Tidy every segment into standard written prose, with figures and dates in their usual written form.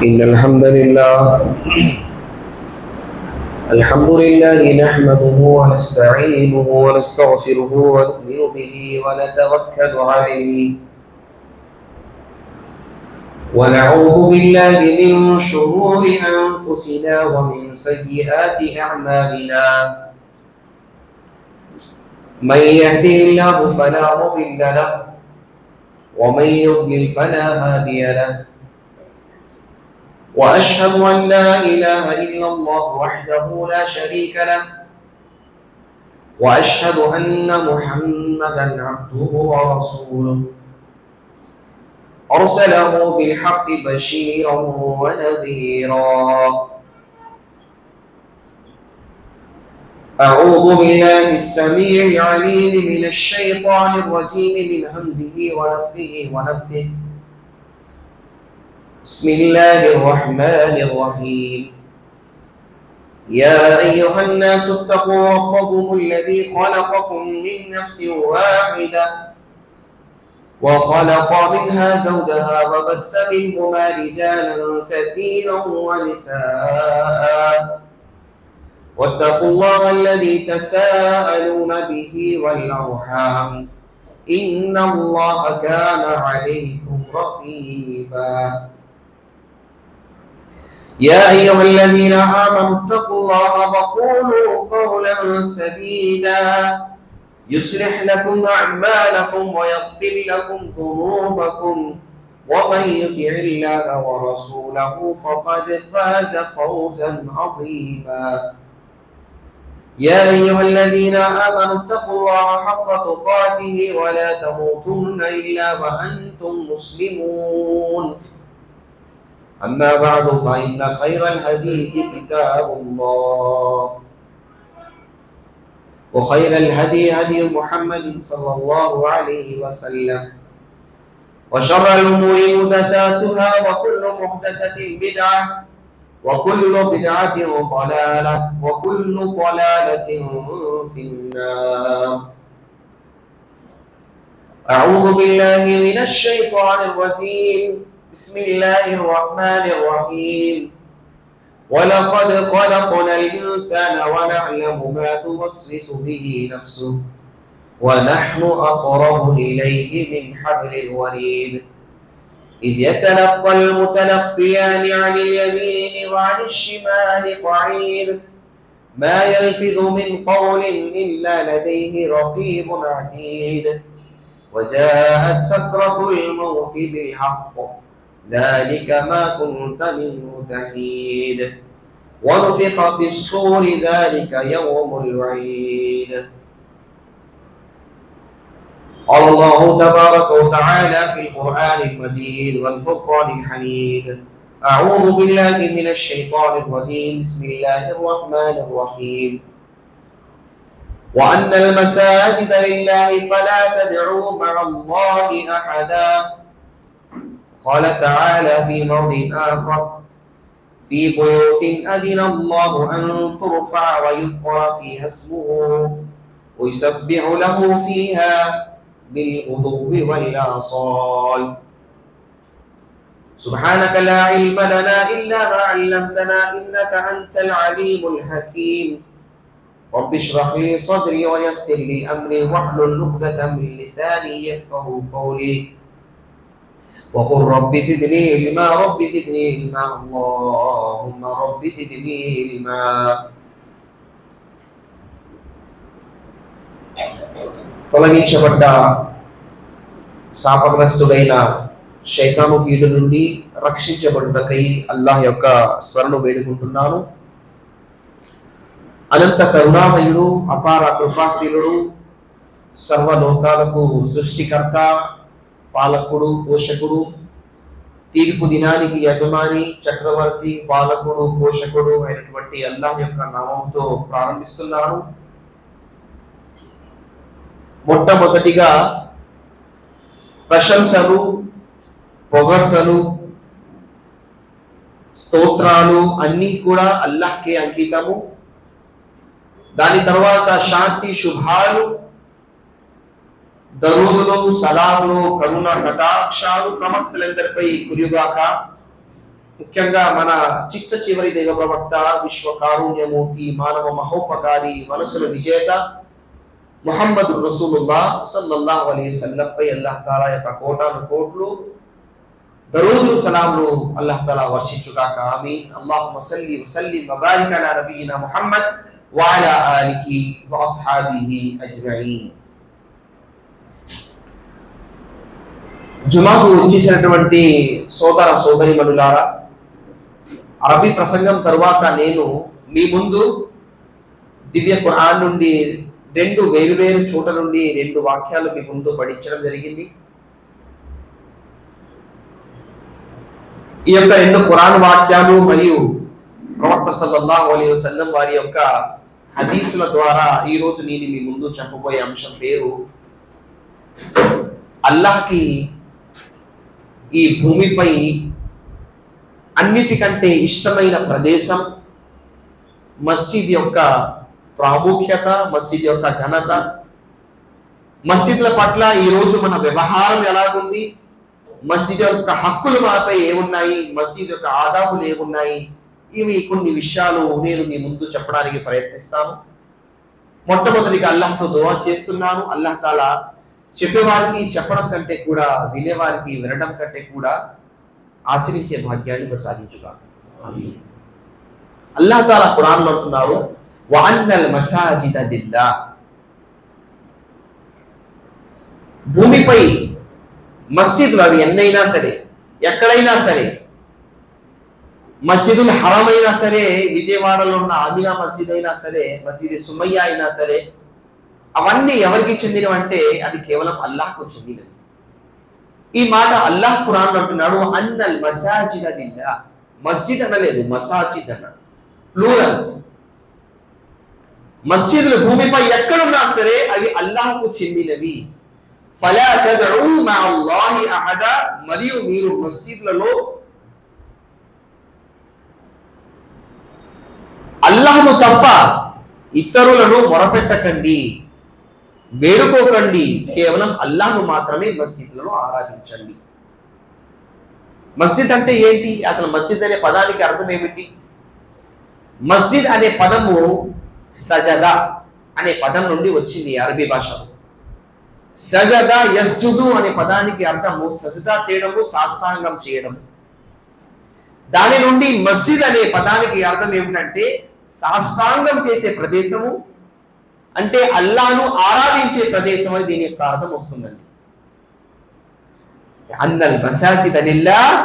إن الحمد لله نحمده ونستعينه ونستغفره ونؤمن به ونتوكل عليه ونعوذ بالله من شرور أنفسنا ومن سيئات أعمالنا من يهده الله فلا مضل له ومن يضلل فلا هادي له وأشهد أن لا إله إلا الله وحده لا شريك له وأشهد أن محمدا عبده ورسوله أرسله بالحق بشيرا ونذيرا. أعوذ بالله السميع العليم من الشيطان الرجيم من همزه ونفخه ونفثه. بسم الله الرحمن الرحيم. يا أيها الناس اتقوا ربكم الذي خلقكم من نفس واحدة وخلق منها زوجها وبث منهما رجالا كثيرا ونساء واتقوا الله الذي تساءلون به والأرحام إن الله كان عليكم رقيبا. يا أيها الذين آمنوا اتقوا الله وقولوا قولا سديدا يصلح لكم أعمالكم ويغفر لكم ذنوبكم ومن يطع الله ورسوله فقد فاز فوزا عظيما. يا أيها الذين آمنوا اتقوا الله حق تقاته ولا تموتن إلا وأنتم مسلمون. أما بعد فإن خير الحديث كتاب الله وخير الهدي هدي محمد صلى الله عليه وسلم وشر الأمور محدثاتها وكل محدثة بدعة وكل بدعة ضلالة وكل ضلالة في النار. أعوذ بالله من الشيطان الرجيم. بسم الله الرحمن الرحيم. ولقد خلقنا الإنسان ونعلم ما توسوس به نفسه ونحن أقرب إليه من حبل الوريد إذ يتلقى المتلقيان عن اليمين وعن الشمال قعيد ما يلفظ من قول إلا لديه رقيب عتيد وجاءت سكرة الموت بالحق ذلك ما كنت منه تحيد ونفخ في الصور ذلك يوم الوعيد. قال الله تبارك وتعالى في القرآن المجيد والفرقان الحميد. أعوذ بالله من الشيطان الرجيم. بسم الله الرحمن الرحيم. وأن المساجد لله فلا تدعوا مع الله أحدا. قال تعالى في موضع آخر في بيوت أذن الله أن ترفع ويذكر فيها اسمه ويسبح له فيها بالغدو والآصال. سبحانك لا علم لنا إلا ما علمتنا إنك أنت العليم الحكيم. رب اشرح لي صدري ويسر لي أمري واحلل عقدة من لساني يفقهوا قولي وقل رب زدني علما رب زدني علما اللهم رب زدني علما. తొలగించబడ్డ శాపగ్రస్తుడైన శైతాను కీడు నుండి రక్షించబడుటకై అల్లాహ్ యొక్క శరణు వేడుకుంటున్నాను. అనంత కరుణామయుడు అపార కృపాశీలుడు సర్వలోకాలకు సృష్టికర్త పాలకుడు పోషకుడు తీర్పు దినానికి యజమాని చక్రవర్తి పాలకుడు పోషకుడు అయినటువంటి అల్లాహ్ యొక్క నామంతో ప్రారంభిస్తున్నాను. మొట్టమొదటిగా ప్రశంసలు పొగడ్తలు స్తోత్రాలు అన్నీ కూడా అల్లాహ్కే అంకితము. దాని తర్వాత శాంతి శుభాలు దరూదులు సలాములు కరుణ కటాక్షాలు ప్రవక్తలందరిపై కురియుగాక. ముఖ్యంగా మన చిట్ట చివరి దైవ ప్రవక్త, విశ్వ కారుణ్యమూర్తి, మానవ మహోపకారి, మనసుల విజేత ముహమ్మద్ రసూలుల్లాహ్ సల్లల్లాహు అలైహి వసల్లం పై అల్లాహ్ తాలా యొక్క కోటాను కోట్లు దరూదులు సలాములు అల్లాహ్ తాలా వర్షించుగాక. ఆమీన్. అల్లాహుమ్మ సల్లి వసల్లిం వబారిక్ అలా నబియినా ముహమ్మద్ వఅలా ఆలిహి వఅస్హాబిహి అజ్మఈన్. జుమాకు వచ్చేసినటువంటి సోదర సోదరీమణులారా, అరబీ ప్రసంగం తరువాత నేను మీ ముందు దివ్య ఖురాన్ నుండి 2 వేరువేరు చోట్ల నుండి 2 వాక్యాలు మీ ముందు పఠించడం జరిగింది. ఈ యొక్క 2 ఖురాన్ వాక్యాలు మరియు ప్రవక్త సల్లల్లాహు అలైహి వసల్లం వారి యొక్క హదీసుల ద్వారా ఈ రోజు నేను మీ ముందు చెప్పబోయే అంశం పేరు అల్లాహ్కి ఈ భూమిపై అన్నిటికంటే ఇష్టమైన ప్రదేశం, మస్జిద్ యొక్క ప్రాముఖ్యత, మస్జిద్ యొక్క ఘనత, మస్జిద్ల పట్ల ఈరోజు మన వ్యవహారం ఎలాగుంది, మస్జిద్ యొక్క హక్కులు మనపై ఏమున్నాయి, మస్జిద్ యొక్క ఆదాబులు ఏమున్నాయి, ఇవి కొన్ని విషయాలు నేను మీ ముందు చెప్పడానికి ప్రయత్నిస్తాను. మొట్టమొదటిగా అల్లాహ్తో దుఆ చేస్తున్నాను. అల్లాహ్ తాలా చెప్పేవారికి చెప్పడం కంటే కూడా, వినేవారికి వినడం కంటే కూడా ఆచరించే భాగ్యాన్ని ప్రసాదించుగాక. ఆమీన్. అల్లాహ్ తాలా ఖురాన్లో అంటున్నారు, వఅన్నల్ మసాజిద లిల్లాహ్. భూమిపై మస్జిద్లు అవి ఎన్నైనా సరే, ఎక్కడైనా సరే, మస్జిదుల్ హరమ్ అయినా సరే, విజయవాడలో ఉన్న ఆమినా మస్జిద్ అయినా సరే, మసీద్ సుమయ్య అయినా సరే, అవన్నీ ఎవరికి చెందినవంటే అది కేవలం అల్లాహ్కు చెందినవి. ఈ మాట అల్లాహ్ ఖురాన్ అంటున్నాడు, అన్నల్ మసాజిద లిల్లాహ్. మస్జిద్ అనలేదు, మసాజిద్ అన్నాడు, ప్లూరల్. మస్జిద్లు భూమిపై ఎక్కడున్నా సరే అవి అల్లాహ్కు చెందినవి. ఫలా తద్ఉ మఅల్లాహి అహదా. మరియు మీరు మస్జిద్లలో అల్లాహ్ను తప్ప ఇతరులను మొరపెట్టకండి, వేడుకోకండి, కేవలం అల్లాహ్ను మాత్రమే మస్జిద్లలో ఆరాధించండి. మస్జిద్ అంటే ఏంటి? అసలు మస్జిద్ అనే పదానికి అర్థం ఏమిటి? మస్జిద్ అనే పదము సజదా అనే పదం నుండి వచ్చింది అరబీ భాషలో. సజదా యస్జుదు అనే పదానికి అర్థము సజదా చేయడము, సాష్టాంగం చేయడము. దాని నుండి మస్జిద్ అనే పదానికి అర్థం ఏమిటంటే సాష్టాంగం చేసే ప్రదేశము, అంటే అల్లాహ్ను ఆరాధించే ప్రదేశం అని దీని యొక్క అర్థం వస్తుందండి. అన్నల్ మసాజిద లిల్లాహ్.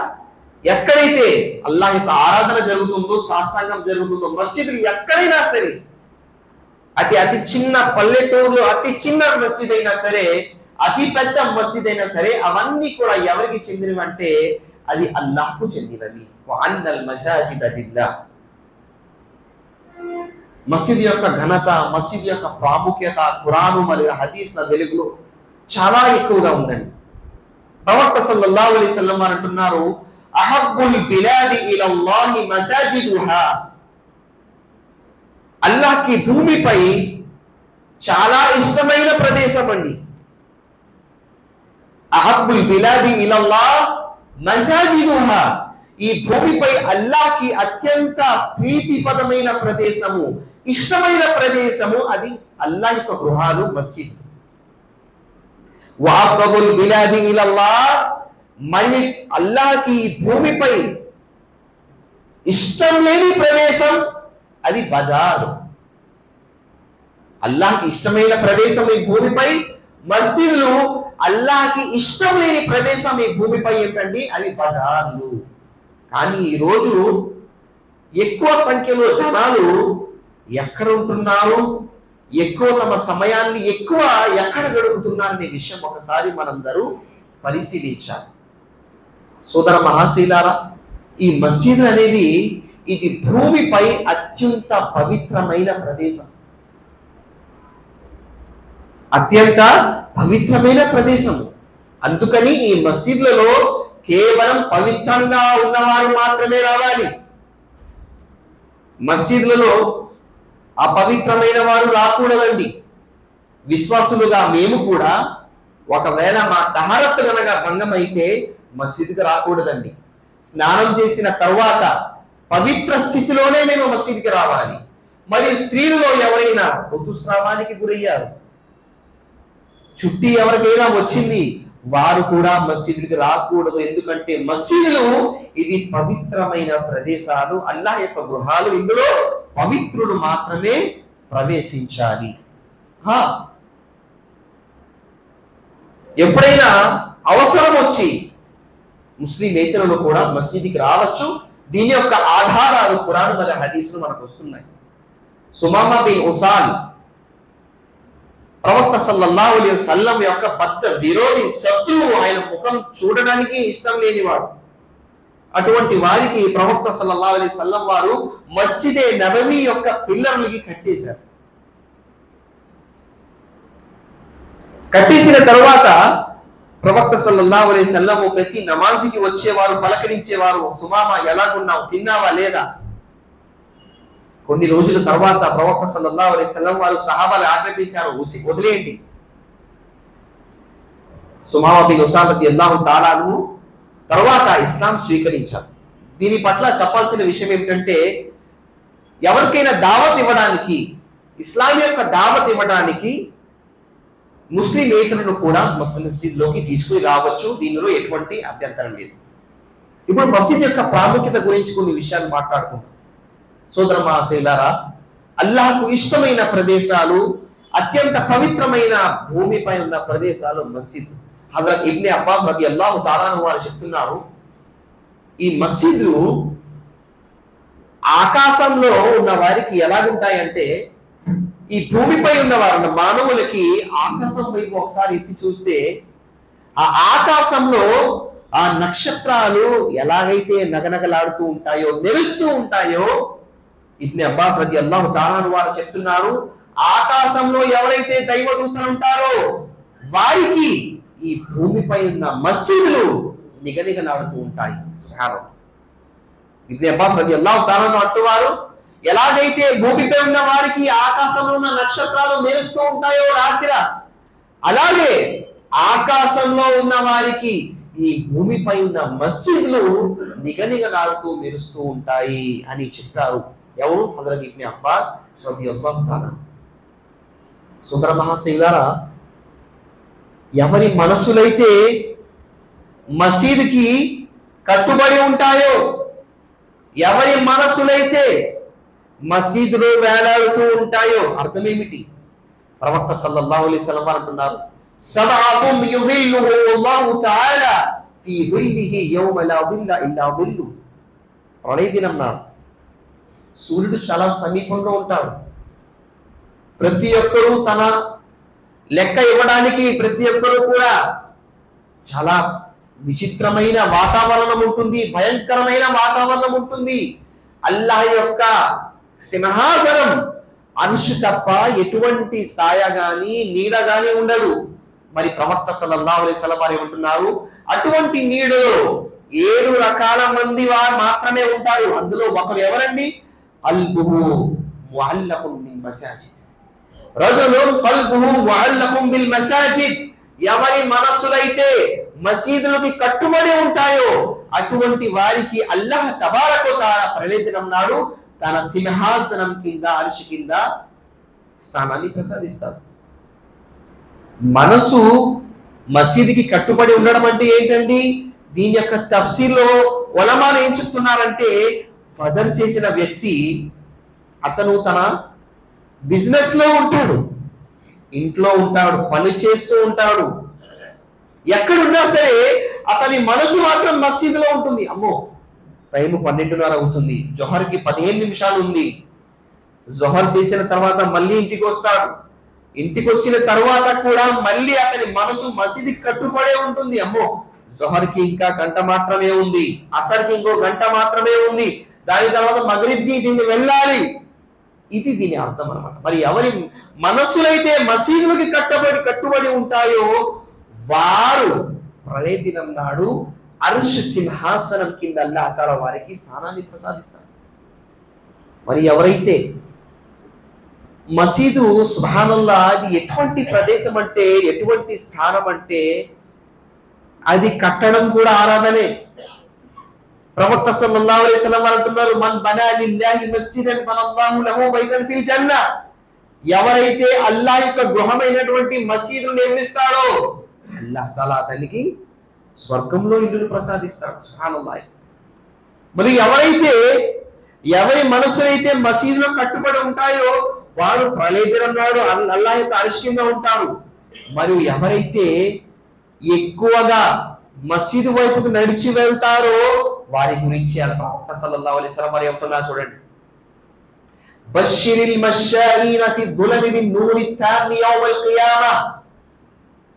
ఎక్కడైతే అల్లాహ్ యొక్క ఆరాధన జరుగుతుందో, సాష్టాంగం జరుగుతుందో, మస్జిద్లు ఎక్కడైనా సరే, అతి చిన్న పల్లెటూరులో అతి చిన్న మస్జిద్ అయినా సరే, అతి పెద్ద మస్జిద్ అయినా సరే, అవన్నీ కూడా ఎవరికి చెందినవి అంటే అది అల్లాహ్కు చెందినవి. వఅన్నల్ మసాజిద లిల్లాహ్. మస్జిద్ యొక్క ఘనత, మస్జిద్ యొక్క ప్రాముఖ్యత ఖురాను మరియు హదీస్ల వెలుగులో చాలా ఎక్కువగా ఉందండి. ప్రవక్త సల్లల్లాహు అలైహి వసల్లం వారు అంటున్నారు, అహబ్బుల్ బిలాది ఇలల్లాహి మసాజిదుహా. అల్లాహ్కి భూమిపై చాలా ఇష్టమైన ప్రదేశం అండి. అహబ్బుల్ బిలాది ఇలల్లాహ్ మసాజిదుహా. ఈ భూమిపై అల్లాహ్కి అత్యంత ప్రీతిపదమైన ప్రదేశము, ఇష్టమైన ప్రదేశము అది అల్లాహ్ యొక్క గృహాలు, మస్జిద్. వఅబ్గదుల్ బిలాది ఇలల్లాహ్. మరి అల్లాహ్కి భూమిపై ఇష్టం లేని ప్రదేశం అది బజారు. అల్లాహ్కి ఇష్టమైన ప్రదేశం ఈ భూమిపై మస్జిద్లు, అల్లాహ్కి ఇష్టం లేని ప్రదేశం ఈ భూమిపై ఏంటండి? అవి బజార్లు. కానీ ఈరోజు ఎక్కువ సంఖ్యలో జనాలు ఎక్కడ ఉంటున్నారు, ఎక్కువ తమ సమయాన్ని ఎక్కువ ఎక్కడ గడుపుతున్నారనే విషయం ఒకసారి మనందరూ పరిశీలించాలి. సోదర మహాశీలారా, ఈ మస్జిద్ అనేవి ఇది భూమిపై అత్యంత పవిత్రమైన ప్రదేశం, అత్యంత పవిత్రమైన ప్రదేశము. అందుకని ఈ మస్జిద్లలో కేవలం పవిత్రంగా ఉన్నవారు మాత్రమే రావాలి. మస్జిద్లలో అపవిత్రమైన వారు రాకూడదండి. విశ్వాసులుగా మేము కూడా ఒకవేళ మా తహరత్ గనక భంగం అయితే మస్జిద్కి రాకూడదండి. స్నానం చేసిన తర్వాత పవిత్ర స్థితిలోనే మేము మసీద్కి రావాలి. మరియు స్త్రీలలో ఎవరైనా ఋతుస్రావానికి గురయ్యారు, చుట్టి ఎవరికైనా వచ్చింది, వారు కూడా మసీదుకి రాకూడదు. ఎందుకంటే మసీదులు ఇది పవిత్రమైన ప్రదేశాలు, అల్లాహ్ యొక్క గృహాలు. ఇందులో పవిత్రులు మాత్రమే ప్రవేశించాలి. ఎప్పుడైనా అవసరం వచ్చి ముస్లిమేతరులు కూడా మసీదుకి రావచ్చు. దీని యొక్క ఆధారాలు ఖురాన్ మరియు హదీసులు మనకు వస్తున్నాయి. సుమామా బిన్ ఉసాల్ ప్రవక్త సల్లల్లాహు అలైహి వసల్లం యొక్క పెద్ద విరోధి, శత్రువు, ఆయన ముఖం చూడడానికి ఇష్టం లేనివాడు. అటువంటి వారికి ప్రవక్త సల్లల్లాహు అలైహి వసల్లం వారు మస్జిదే నబవీ యొక్క పిల్లర్లకి కట్టేశారు. కట్టేసిన తరువాత ప్రవక్త సల్లల్లాహు అలైహి వసల్లం ప్రతి నమాజ్కి వచ్చేవారు, పలకరించేవారు, సుమామా ఎలాగున్నావు, తిన్నావా లేదా. కొన్ని రోజుల తర్వాత ప్రవక్త సల్లల్లాహు అలైహి వసల్లం వారు సహాబాలు ఆజ్ఞాపించారు, వదిలేయండి. సుమామా బిన్ ఉసాల్ రదియల్లాహు తఆలా అన్హు తర్వాత ఇస్లాం స్వీకరించారు. దీని పట్ల చెప్పాల్సిన విషయం ఏమిటంటే, ఎవరికైనా దావత్ ఇవ్వడానికి, ఇస్లాం యొక్క దావత్ ఇవ్వడానికి ముస్లిమేతరులను కూడా మసీద్లోకి తీసుకుని రావచ్చు. దీనిలో ఎటువంటి అభ్యంతరం లేదు. ఇప్పుడు మసీద్ యొక్క ప్రాముఖ్యత గురించి కొన్ని విషయాలు మాట్లాడుకుందాం. సోదర మహాశయులారా, అల్లాహకు ఇష్టమైన ప్రదేశాలు, అత్యంత పవిత్రమైన భూమిపై ఉన్న ప్రదేశాలు మస్జిద్. హజరత్ ఇబ్నే అబ్బాస్ రదియల్లాహు తఆలా అన్హు వారు చెప్తున్నారు, ఈ మస్జిద్లు ఆకాశంలో ఉన్న వారికి ఎలాగుంటాయంటే, ఈ భూమిపై ఉన్నవారు మానవులకి ఆకాశం వైపు ఒకసారి ఎత్తి చూస్తే ఆ ఆకాశంలో ఆ నక్షత్రాలు ఎలాగైతే నగనగలాడుతూ ఉంటాయో, మెరుస్తూ ఉంటాయో, ఇబ్నే అబ్బాస్ రదియల్లాహు తఆలా అన్హు వారు చెప్తున్నారు, ఆకాశంలో ఎవరైతే దైవదూతలు ఉంటారో వారికి ఈ భూమిపై ఉన్న మస్జిద్లు నిగనిగలాడుతూ ఉంటాయి. సుబ్హానల్లాహ్. ఇబ్నే అబ్బాస్ రదియల్లాహు తఆలా అన్హు అంటున్నారు, ఎలాగైతే భూమిపై ఉన్న వారికి ఆకాశంలో ఉన్న నక్షత్రాలు మెరుస్తూ ఉంటాయో రాత్రి, అలాగే ఆకాశంలో ఉన్న వారికి ఈ భూమిపై ఉన్న మస్జిద్లు నిగనిగలాడుతూ మెరుస్తూ ఉంటాయి అని చెప్పారు. ఎవరు? హజరత్ ఇబ్నే అబ్బాస్ రదియల్లాహు తఆలా. సోదర మహాశయులారా, ఎవరి మనసులైతే మసీదుకి కట్టుబడి ఉంటాయో, ఎవరి మనసులైతే మసీదులో వేలాడుతూ ఉంటాయో, అర్థం ఏమిటి? ప్రవక్త సల్లల్లాహు అలైహి వసల్లం అంటున్నారు, సబఅతుం యుజిల్లుహుల్లాహు తఆలా ఫీ జిల్లిహి యౌమ లా జిల్ల ఇల్లా జిల్లు. ప్రళయ దినం నాడు సూర్యుడు చాలా సమీపంలో ఉంటాడు. ప్రతి ఒక్కరూ తన లెక్క ఇవ్వడానికి ప్రతి ఒక్కరూ కూడా చాలా విచిత్రమైన వాతావరణం ఉంటుంది, భయంకరమైన వాతావరణం ఉంటుంది. అల్లాహ్ యొక్క సింహాసనం అర్ష్ తప్ప ఎటువంటి సాయ గాని నీడ గాని ఉండదు. మరి ప్రవక్త సల్లల్లాహు అలైహి వసల్లం వారు ఏమంటున్నారు, అటువంటి నీడలో 7 రకాల మంది వారు మాత్రమే ఉంటారు. అందులో ఒకరు ఎవరండి? కల్బుహు ముఅల్లఖున్ బిల్ మసాజిద్. రజులున్ కల్బుహు ముఅల్లఖున్ బిల్ మసాజిద్. ఎవరి మనస్సులైతే మసీదులకి కట్టుబడి ఉంటాయో అటువంటి వారికి అల్లాహ్ తబారక వ తఆలా ప్రళయ దినం నాడు తన సింహాసనం కింద, అర్ష్ కింద స్థానాన్ని ప్రసాదిస్తాడు. మనసు మసీదుకి కట్టుబడి ఉండడం అంటే ఏంటండి? దీని యొక్క తఫ్సీర్లో ఉలమాలు ఏం చెప్తున్నారంటే, ఫజర్ చేసిన వ్యక్తి అతను తన బిజినెస్ లో ఉంటాడు, ఇంట్లో ఉంటాడు, పని చేస్తూ ఉంటాడు, ఎక్కడున్నా సరే అతని మనసు మాత్రం మసీదులో ఉంటుంది. అమ్మో, టైం 12:30 అవుతుంది, జొహర్కి 15 నిమిషాలు ఉంది. జొహర్ చేసిన తర్వాత మళ్ళీ ఇంటికి వస్తాడు. ఇంటికి వచ్చిన తర్వాత కూడా మళ్ళీ అతని మనసు మసీదుకి కట్టుబడే ఉంటుంది. అమ్మో, జొహర్కి ఇంకా గంట మాత్రమే ఉంది, అసర్కి ఇంకో గంట మాత్రమే ఉంది, దాని తర్వాత మగ్రిబ్కి దీన్ని వెళ్ళాలి. ఇది దీని అర్థం అన్నమాట. మరి ఎవరి మనస్సులైతే మసీదులకి కట్టుబడి ఉంటాయో వారు ప్రళయ దినం నాడు అర్ష్ సింహాసనం కింద అల్లాహ్ తఆలా వారికి స్థానాన్ని ప్రసాదిస్తాడు. మరి ఎవరైతే మసీదు, సుబ్హానల్లాహ్, అది ఎటువంటి ప్రదేశం అంటే, ఎటువంటి స్థానం అంటే, అది కట్టడం కూడా ఆరాధనే. ప్రవక్త సల్లల్లాహు అలైహి వసల్లం అంటున్నారు, మన్ బనా లిల్లాహి మస్జిదన్ బనల్లాహు లహు బైతన్ ఫిల్ జన్నా. ఎవరైతే అల్లాహ్ యొక్క గృహమైనటువంటి మసీదును నిర్మిస్తాడో అల్లాహ్ తఆలా అతనికి స్వర్గంలో ఇల్లును ప్రసాదిస్తాడు. సుబ్హానల్లాహ్. మరి ఎవరి మనసులైతే మసీదులో కట్టుబడి ఉంటాయో వారు ప్రళయదినాడు అల్లాహ్ యొక్క అర్ష్ కింద ఉంటారు. మరియు ఎవరైతే ఎక్కువగా మసీదు వైపుకు నడిచి వెళ్తారో వారి గురించి ప్రవక్త సల్లల్లాహు అలైహి వసల్లం వారు ఏమంటున్నారు చూడండి, బషిరిల్ మషాయిన ఫి దులమి బిన్ నూరి తామి యౌమల్ ఖియామా.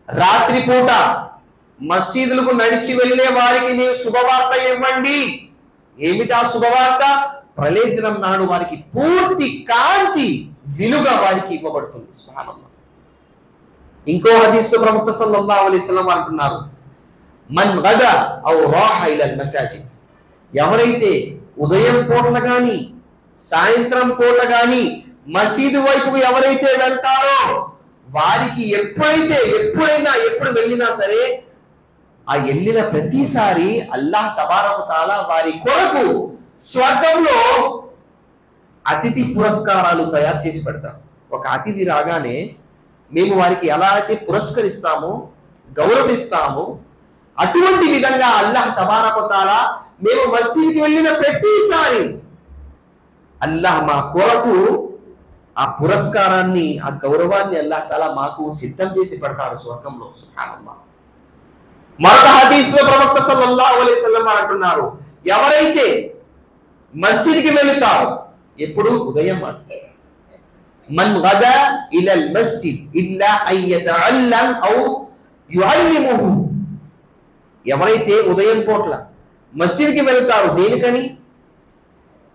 రాత్రిపూట మసీదులకు నడిచి వెళ్ళే వారికి మీరు శుభవార్త ఇవ్వండి. ఏమిటా శుభవార్త? ప్రళయ దినం నాడు వారికి పూర్తి కాంతి వెలుగా వారికి ఇవ్వబడుతుంది. సుబ్హానల్లాహ్. ఇంకో హదీస్లో ప్రవక్త సల్లల్లాహు అలైహి వసల్లం అంటున్నారు, మన్ గదా ఔ రాహ ఇలల్ మసాజిద్. ఎవరైతే ఉదయం పూట గాని సాయంత్రం పూట గాని మసీదు వైపుకు ఎవరైతే వెళ్తారో వారికి ఎప్పుడు వెళ్ళినా సరే ఆ వెళ్ళిన ప్రతిసారి అల్లాహ్ తబారక తఆలా వారి కొరకు స్వర్గంలో అతిథి పురస్కారాలు తయారు చేసి పెడతారు. ఒక అతిథి రాగానే మేము వారికి ఎలా అయితే పురస్కరిస్తామో గౌరవిస్తామో అటువంటి విధంగా అల్లాహ్ తబారక తఆలా మేము మస్జిద్కి వెళ్ళిన ప్రతిసారి అల్లాహ్ మా కొరకు ఆ పురస్కారాన్ని ఆ గౌరవాన్ని అల్లాహ్ తఆలా మాకు సిద్ధం చేసి పెడతాడు స్వర్గంలో. సుబ్హానల్లాహ్. మరొక హదీస్లో ప్రవక్త సల్లల్లాహు అలైహి వసల్లం అంటున్నారు, ఎవరైతే మస్జిద్కి వెళుతారో ఎప్పుడు ఉదయం మన్ గదా ఇలల్ మస్జిద్ ఇల్లా అన్ యతఅల్లం ఔ యుఅల్లిముహు. ఎవరైతే ఉదయం పూట్ల మస్జిద్కి వెళ్తారో దేనికని?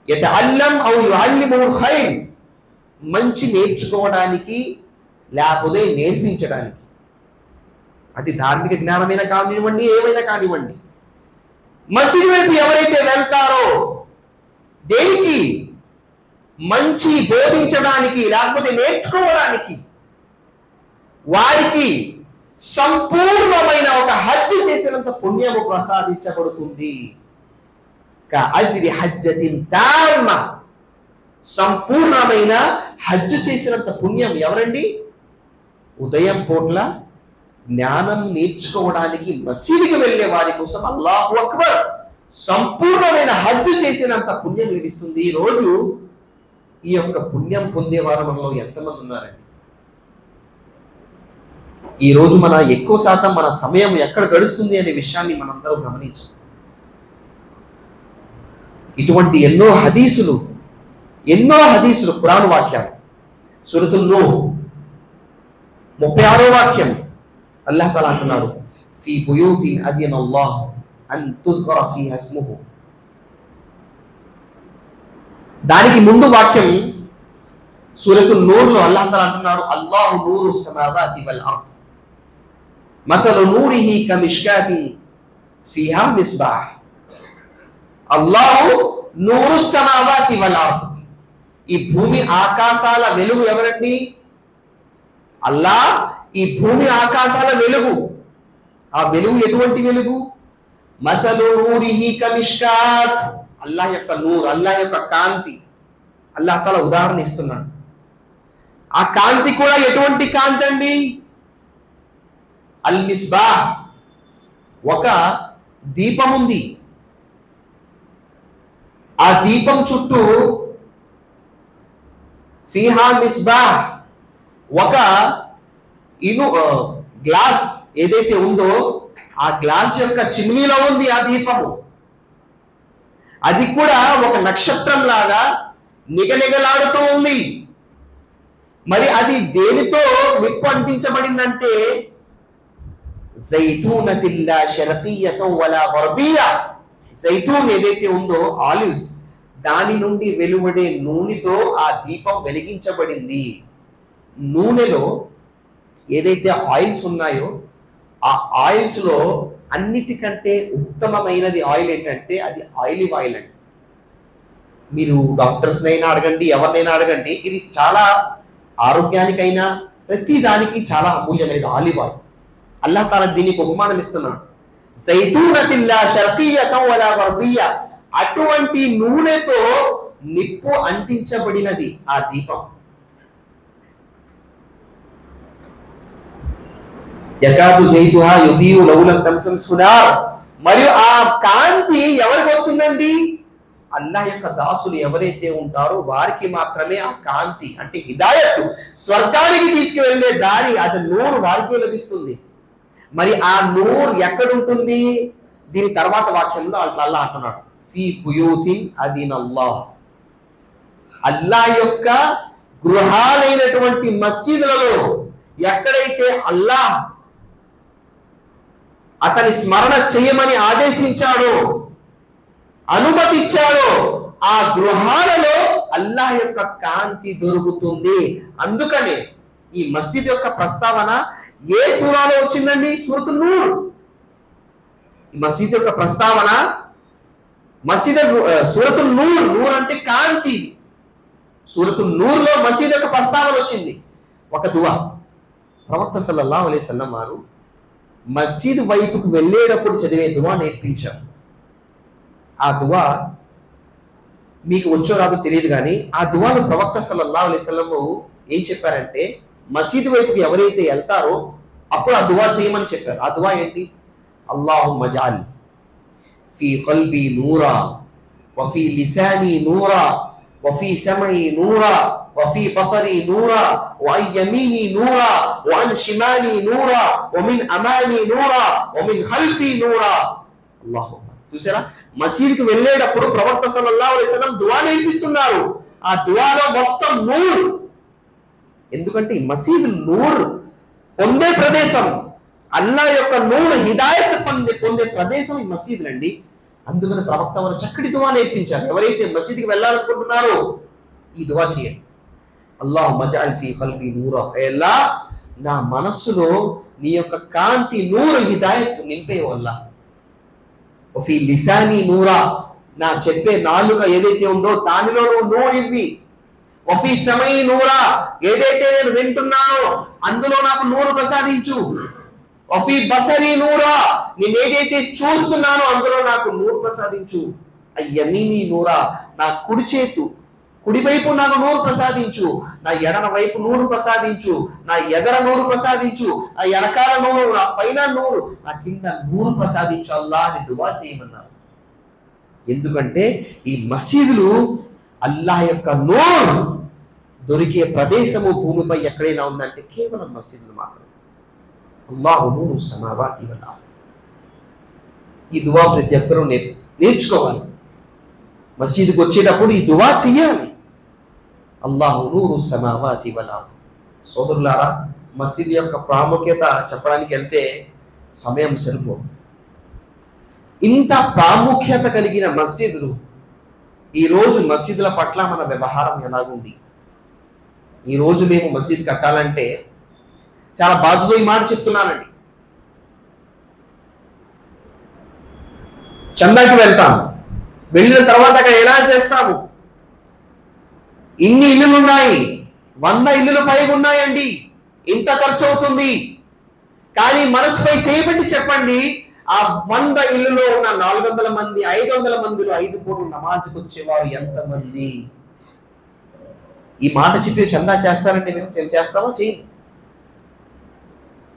యతఅల్లం ఔ యుఅల్లిముహుల్ ఖైర్, మంచి నేర్చుకోవడానికి లేకపోతే నేర్పించడానికి. అది ధార్మిక జ్ఞానమైనా కానివ్వండి, ఏమైనా కానివ్వండి. మసీదు వైపు ఎవరైతే వెళ్తారో దేనికి? మంచి బోధించడానికి లేకపోతే నేర్చుకోవడానికి. వారికి సంపూర్ణమైన ఒక హజ్ చేసినంత పుణ్యము ప్రసాదించబడుతుంది. కఅజ్రి హజ్జతిన్ తామ్మ. సంపూర్ణమైన హజ్ చేసినంత పుణ్యం ఎవరండి? ఉదయం పూట్ల జ్ఞానం నేర్చుకోవడానికి మసీదుకి వెళ్ళే వారి కోసం అల్లాహు అక్బర్ సంపూర్ణమైన హజ్ చేసినంత పుణ్యం లభిస్తుంది. ఈ రోజు ఈ యొక్క పుణ్యం పొందేవారు మనలో ఎంతమంది ఉన్నారండి? ఈ రోజు మన ఎక్కువ శాతం మన సమయం ఎక్కడ గడుస్తుంది అనే విషయాన్ని మనందరూ గమనించాం. ఇటువంటి ఎన్నో హదీసులు ఖురాన్ వాక్యాలు. సూరతుల్ నూహ్ 36వ వాక్యం అల్లాహ్ తఆలా అంటున్నాడు, ఫీ బుయూతిన్ అదినల్లాహ్ అన్ తుజ్కర ఫీహా ఇస్ముహు. దానికి ముందు వాక్యం సూరతుల్ నూర్ లో అల్లాహ్ తఆలా అంటున్నాడు, అల్లాహు నూరుస్ సమావాతి వల్ అర్ద్ మసలు నూరిహి కమిష్కాతిన్ ఫీహా మిస్బాహ్. అల్లాహు నూరుస్ సమావాతి వల్ అర్ద్. ఈ భూమి ఆకాశాల వెలుగు ఎవరండి? అల్లాహ్. ఈ భూమి ఆకాశాల వెలుగు. ఆ వెలుగు ఎటువంటి వెలుగు? మసలు నూరిహి కమిష్కాత్. అల్లాహ్ యొక్క నూర్, అల్లాహ్ యొక్క కాంతి. అల్లాహ్ తఆలా ఉదాహరణ ఇస్తున్నాడు. ఆ కాంతి కూడా ఎటువంటి కాంతి అండి? అల్ మిస్బాహ్. ఒక దీపం ఉంది. ఆ దీపం చుట్టూ ఫీహా మిస్బాహ్ ఒక గ్లాస్ ఏదైతే ఉందో ఆ గ్లాస్ యొక్క చిమ్నీలో ఉంది ఆ దీపము. అది కూడా ఒక నక్షత్రం లాగా నిగనిగలాడుతూ ఉంది. మరి అది దేనితో నిప్పు అంటించబడిందంటే జైతూనతిల్లా షరకియ్యతో వలా గర్బియ్యా. జైతూన్ ఏదైతే ఉందో ఆలివ్స్, దాని నుండి వెలువడే నూనెతో ఆ దీపం వెలిగించబడింది. నూనెలో ఏదైతే ఆయిల్స్ ఉన్నాయో ఆ ఆయిల్స్ లో అన్నిటికంటే ఉత్తమమైనది ఆయిల్ ఏంటంటే అది ఆయిలివ్ ఆయిల్ అండి. మీరు డాక్టర్స్నైనా అడగండి, ఎవరినైనా అడగండి, ఇది చాలా ఆరోగ్యానికైనా ప్రతి దానికి చాలా అమూల్యమైనది ఆలివ్ ఆయిల్. అల్లాహ్ తాలా దీనికి ఉపమానం ఇస్తున్నాడు. జైతూనతిల్లా షర్కియ్యతం వలా గర్బియ్యా. అటువంటి నూనెతో నిప్పు అంటించబడినది ఆ దీపం. యకాదు జైతుహా యుదీయు లౌ లం తమ్సస్హు నార్. మరియు ఆ కాంతి ఎవరికి వస్తుందండి? అల్లాహ్ యొక్క దాసులు ఎవరైతే ఉంటారో వారికి మాత్రమే ఆ కాంతి, అంటే హిదాయత్, స్వర్గానికి తీసుకువెళ్ళే దారి, అది నూరు వారికి లభిస్తుంది. మరి ఆ నూర్ ఎక్కడుంటుంది? దీని తర్వాత వాక్యంలో అల్లాహ్ అంటున్నాడు, ఫీ బుయూతిన్ అదినల్లాహ్. అల్లాహ్ యొక్క గృహాలైనటువంటి మస్జిదులలో ఎక్కడైతే అల్లాహ్ అతని స్మరణ చేయమని ఆదేశించాడో, అనుమతిచ్చాడో, ఆ గృహాలలో అల్లాహ్ యొక్క కాంతి దొరుకుతుంది. అందుకనే ఈ మస్జిద్ యొక్క ప్రస్తావన ఏ సూరాలో వచ్చిందండి? సూరతున్ నూర్. ఈ మస్జిద్ యొక్క ప్రస్తావన సూరతున్ నూర్. నూర్ అంటే కాంతి. సూరతున్ నూర్లో మస్జిద్ యొక్క ప్రస్తావన వచ్చింది. ఒక దువా ప్రవక్త సల్లల్లాహు అలైహి వసల్లం వారు మస్జిద్ వైపుకు వెళ్ళేటప్పుడు చదివే దువా నేర్పించారు. ఆ దువా మీకు వచ్చో రాదో తెలియదు, కానీ ఆ దువాను ప్రవక్త సల్లల్లాహు అలైహి వసల్లం ఏం చెప్పారంటే, మసీదు వైపుకి ఎవరైతే వెళ్తారో అప్పుడు ఆ దువా చేయమని చెప్పారు. ఆ దువా ఏంటి? అల్లాహుమ్మ జఅల్ ఫీ కల్బీ నూరా వఫీ లిసానీ నూరా వఫీ సమఈ నూరా వఫీ బసరీ నూరా వఅన్ యమీనీ నూరా వఅన్ షిమాలీ నూరా వమిన్ అమానీ నూరా వమిన్ ఖల్ఫీ నూరా. అల్లాహుమ్మ. చూసారా, మసీదుకి వెళ్ళేటప్పుడు ప్రవక్త సల్లల్లాహు అలైహి వసల్లం దువా నేర్పిస్తున్నారు. ఆ దువాలో మొత్తం నూర్. ఎందుకంటే ఈ మసీదు నూర్ పొందే ప్రదేశం, అల్లాహ్ యొక్క నూర్ హిదాయత్ పొందే ప్రదేశం ఈ మసీదులండి. అందుకని ప్రవక్త వారు చక్కటి దువా నేర్పించారు. ఎవరైతే మసీదుకి వెళ్ళాలనుకుంటున్నారో ఈ దువా చేయండి. అల్లాహుమ్మ జఅల్ ఫీ ఖల్బీ నూరా. అల్లాహ్, నా మనస్సులో నీ యొక్క కాంతి నూర్ హిదాయత్ నింపేయు అల్లాహ్. వఫీ లిసానీ నూరా, నా చెప్పే నాలుక ఏదైతే ఉందో దానిలో నూర్ ఇవ్వి. వఫీ సమఈ నూరా, ఏదైతే నేను వింటున్నానో అందులో నాకు నూరు ప్రసాదించు. వఫీ బసరీ నూరా, నేను ఏదైతే చూస్తున్నానో అందులో నాకు నూరు ప్రసాదించు. అయ్యమీనీ నూరా, నా కుడి చేతు కుడివైపు నాకు నూరు ప్రసాదించు. నా ఎడమ వైపు నూరు ప్రసాదించు. నా ఎదర నూరు ప్రసాదించు. నా వెనకాల నూరు, నా పైన నూరు, నా కింద నూరు ప్రసాదించు అల్లాహ్ అని దువా చేయమన్నారు. ఎందుకంటే ఈ మసీదులు అల్లాహ్ యొక్క నూర్ దొరికే ప్రదేశము భూమిపై ఎక్కడైనా ఉందంటే కేవలం మసీదులు మాత్రమే. అల్లాహు నూరు సమావాతి వల్ అర్ద్. ఈ దువా ప్రతి ఒక్కరూ నేర్చుకోవాలి. మసీదుకు వచ్చేటప్పుడు ఈ దువా చెయ్యాలి. అల్లాహు నూరు సమావాతి వల్ అర్ద్. సోదరులారా, మసీద్ యొక్క ప్రాముఖ్యత చెప్పడానికి వెళ్తే సమయం సరిపోదు. ఇంత ప్రాముఖ్యత కలిగిన మస్జిదులు, ఈరోజు మస్జిదుల పట్ల మన వ్యవహారం ఎలాగుంది? ఈరోజు మేము మస్జిద్ కట్టాలంటే చాలా బాధతో ఈ మాట చెప్తున్నానండి. చందాకి వెళ్తాము, వెళ్ళిన తర్వాత అక్కడ ఎలా చేస్తాము? ఇన్ని ఇల్లులు ఉన్నాయి, 100 ఇల్లులు పైగా ఉన్నాయండి, ఇంత ఖర్చు అవుతుంది. కానీ మనసుపై చేయబట్టి చెప్పండి, ఆ 100 ఇల్లులో ఉన్న 400 మంది 500 మందిలో 5 పూటలు నమాజ్కి వచ్చేవారు ఎంతమంది? ఈ మాట చెప్పి చందా చేస్తారంటే మేము చేస్తామో చేయము.